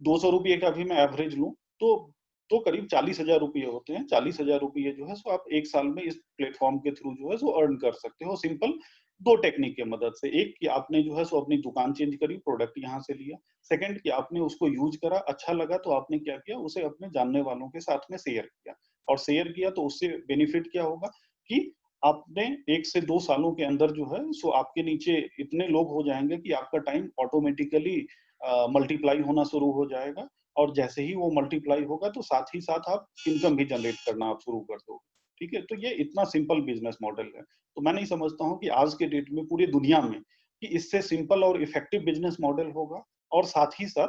200 रुपए का भी मैं एवरेज लूँ, तो करीब 40,000 रुपए होते हैं। 40,000 रुपए जो है सो आप 1 साल में इस प्लेटफ़ॉर्म के थ्रू जो है सो अर्न कर सकते हो सिंपल 2 टेक्निक की मदद से। एक कि आपने जो है सो अपनी दुकान चेंज करी, प्रोडक्ट यहाँ से लिया। सेकंड कि आपने उसको यूज़ करा, अच्छा लगा तो आपने क्या किया, उसे अपने जानने वालों के साथ में शेयर किया। और शेयर किया तो उससे बेनिफिट क्या होगा कि आपने 1 से 2 सालों के अंदर जो है सो आपके नीचे इतने लोग हो जाएंगे कि आपका टाइम ऑटोमेटिकली मल्टीप्लाई होना शुरू हो जाएगा, और जैसे ही वो मल्टीप्लाई होगा तो साथ ही साथ आप इनकम भी जनरेट करना आप शुरू कर दोगे। ठीक है, तो ये इतना सिंपल बिजनेस मॉडल है। तो मैं नहीं समझता हूँ कि आज के डेट में पूरी दुनिया में कि इससे सिंपल और इफेक्टिव बिजनेस मॉडल होगा, और साथ ही साथ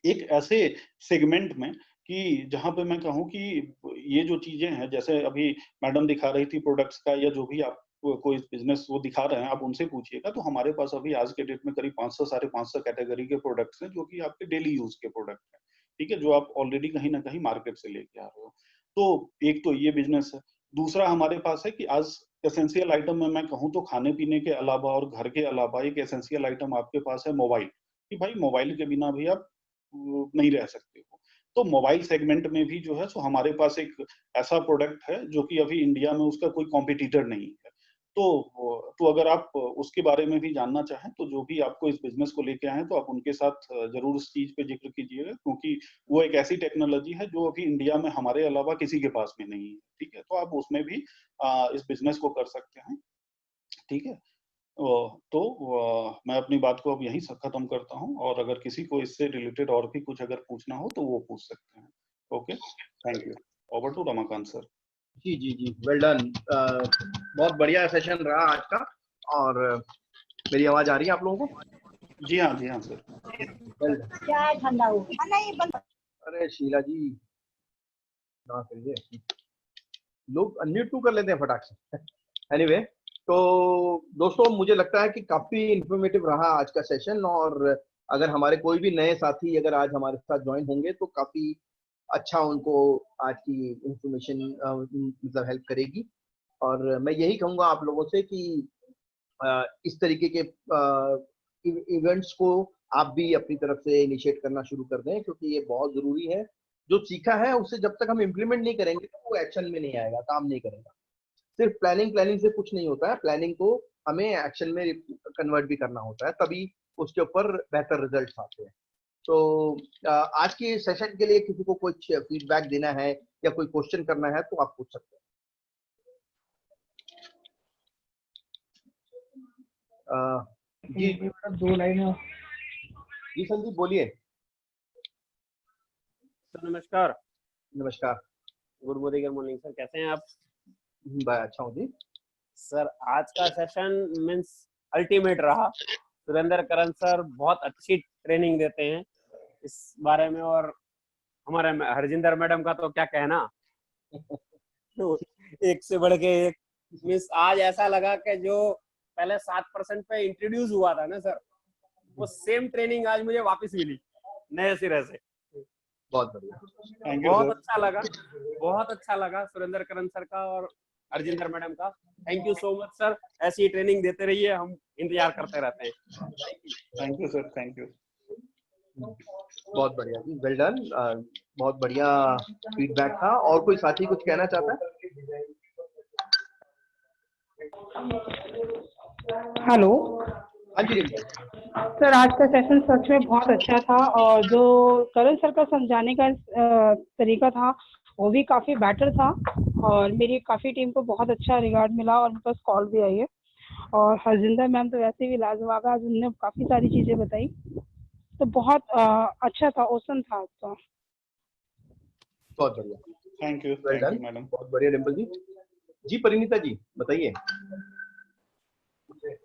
एक ऐसे सेगमेंट में कि जहाँ पे मैं कहूँ कि ये जो चीजें हैं, जैसे अभी मैडम दिखा रही थी प्रोडक्ट्स का, या जो भी आप कोई बिजनेस वो दिखा रहे हैं आप उनसे पूछिएगा, तो हमारे पास अभी आज के डेट में करीब 500 साढ़े 500 कैटेगरी के प्रोडक्ट्स हैं जो कि आपके डेली यूज के प्रोडक्ट हैं। ठीक है, जो आप ऑलरेडी कहीं ना कहीं मार्केट से लेके आ रहे हो। तो एक तो ये बिजनेस है। दूसरा हमारे पास है कि आज एसेंशियल आइटम में मैं कहूँ तो खाने पीने के अलावा और घर के अलावा एक एसेंशियल आइटम आपके पास है मोबाइल, कि भाई मोबाइल के बिना भी आप नहीं रह सकते हो। तो मोबाइल सेगमेंट में भी जो है सो हमारे पास एक ऐसा प्रोडक्ट है जो कि अभी इंडिया में उसका कोई कॉम्पिटिटर नहीं है। तो अगर आप उसके बारे में भी जानना चाहें तो जो भी आपको इस बिजनेस को लेके आए तो आप उनके साथ जरूर इस चीज पे जिक्र कीजिएगा, क्योंकि वो एक ऐसी टेक्नोलॉजी है जो अभी इंडिया में हमारे अलावा किसी के पास में नहीं है। ठीक है, तो आप उसमें भी इस बिजनेस को कर सकते हैं। ठीक है, तो मैं अपनी बात को अब यहीं से खत्म करता हूँ, और अगर किसी को इससे रिलेटेड और भी कुछ अगर पूछना हो तो वो पूछ सकते हैं। Okay, thank you. Over to Ramakant sir. जी जी जी, वेल डन। बहुत बढ़िया सेशन रहा आज का। और मेरी आवाज आ रही है आप लोगों को? जी हाँ, जी हाँ सर। क्या है ठंडा हो? नहीं बंद। अरे शीला जी ना करिए, लोग अनम्यूट क्यों कर लेते हैं फटाक से। एनीवे, तो दोस्तों मुझे लगता है कि काफी इंफॉर्मेटिव रहा आज का सेशन, और अगर हमारे कोई भी नए साथी अगर आज हमारे साथ ज्वाइन होंगे तो काफी अच्छा उनको आज की इंफॉर्मेशन मतलब हेल्प करेगी। और मैं यही कहूंगा आप लोगों से कि इस तरीके के इवेंट्स को आप भी अपनी तरफ से इनिशिएट करना शुरू कर दें, क्योंकि ये बहुत जरूरी है। जो सीखा है उससे जब तक हम इम्प्लीमेंट नहीं करेंगे तो वो एक्शन में नहीं आएगा, काम नहीं करेगा। सिर्फ प्लानिंग से कुछ नहीं होता है, प्लानिंग को हमें एक्शन में कन्वर्ट भी करना होता है, तभी उसके ऊपर बेहतर रिजल्ट्स आते हैं। तो आज की सेशन के लिए किसी को कुछ फीडबैक देना है या कोई क्वेश्चन करना है तो आप पूछ सकते हैं। जी 2 लाइन। जी संदीप बोलिए। सर नमस्कार। नमस्कार। गुड मॉर्निंग सर, कैसे हैं आप? भाई अच्छा हूँ जी। सर आज का सेशन मीन्स अल्टीमेट रहा। सुरेंद्र करण सर बहुत अच्छी ट्रेनिंग देते हैं इस बारे में, और हमारे हरजिंदर मैडम का तो क्या कहना। तो एक से बढ़ के एक। मीन्स आज ऐसा लगा कि जो पहले 7% पे इंट्रोड्यूस हुआ था ना सर, वो सेम ट्रेनिंग आज मुझे वापस मिली नए सिरे से। बहुत बढ़िया, बहुत अच्छा लगा, बहुत अच्छा लगा सुरेंद्र करण सर का और हरजिंदर मैडम का। Thank you so much sir, ऐसी ट्रेनिंग देते रहिए, हम इंतजार करते रहते हैं। Thank you sir, thank you. बहुत बढ़िया जी, वेल डन। बहुत बढ़िया फीडबैक था। और कोई साथी कुछ कहना चाहता है? हेलो हाँ जी सर, आज का सेशन सच में बहुत अच्छा था, और जो करण सर का समझाने का तरीका था वो भी काफ़ी बेटर था, और मेरी काफ़ी टीम को बहुत अच्छा रिगार्ड मिला, और मेरे पास कॉल भी आई है। और हरजिंदर मैम तो वैसे भी लाजवाब है, आज उन्होंने काफ़ी सारी चीज़ें बताई, तो बहुत अच्छा था, औसम था आपका। बहुत बढ़िया, thank you, well done, madam. बहुत बढ़िया डिम्पल जी। जी परिणीता जी बताइए।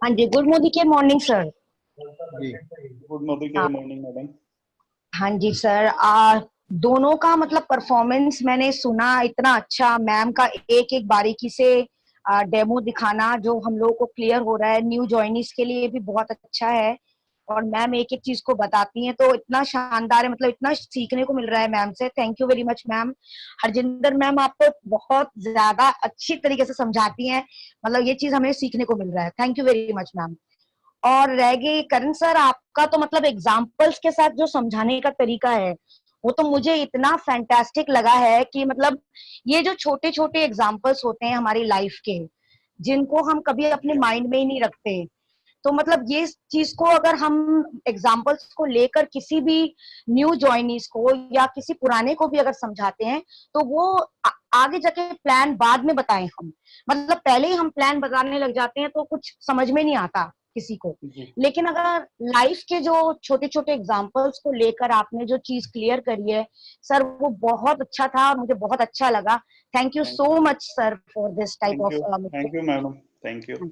हाँ जी, गुड मॉर्निंग सर। जी गुड मॉर्निंग मैडम। हाँ जी सर, दोनों का मतलब परफॉर्मेंस मैंने सुना, इतना अच्छा। मैम का एक एक बारीकी से डेमो दिखाना जो हम लोगों को क्लियर हो रहा है, न्यू जॉइनीज के लिए भी बहुत अच्छा है। और मैम एक एक चीज को बताती हैं तो इतना शानदार है, मतलब इतना सीखने को मिल रहा है मैम से। Thank you very much ma'am. Harjinder ma'am आप तो बहुत ज्यादा अच्छी तरीके से समझाती हैं, मतलब ये चीज हमें सीखने को मिल रहा है। Thank you very much ma'am. और रह गई करण सर, आपका तो मतलब एग्जाम्पल्स के साथ जो समझाने का तरीका है वो तो मुझे इतना फैंटास्टिक लगा है कि मतलब ये जो छोटे छोटे एग्जाम्पल्स होते हैं हमारी लाइफ के, जिनको हम कभी अपने माइंड में ही नहीं रखते, तो मतलब ये चीज को अगर हम एग्जाम्पल्स को लेकर किसी भी न्यू ज्वाइनीज को या किसी पुराने को भी अगर समझाते हैं तो वो आगे जाके प्लान बाद में बताएं हम, मतलब पहले ही हम प्लान बताने लग जाते हैं तो कुछ समझ में नहीं आता किसी को। जी लेकिन अगर लाइफ के जो छोटे छोटे एग्जांपल्स को लेकर आपने जो चीज क्लियर करी है सर, वो बहुत अच्छा था, मुझे बहुत अच्छा लगा। Thank you thank so much sir for this type thank of you madam, thank you.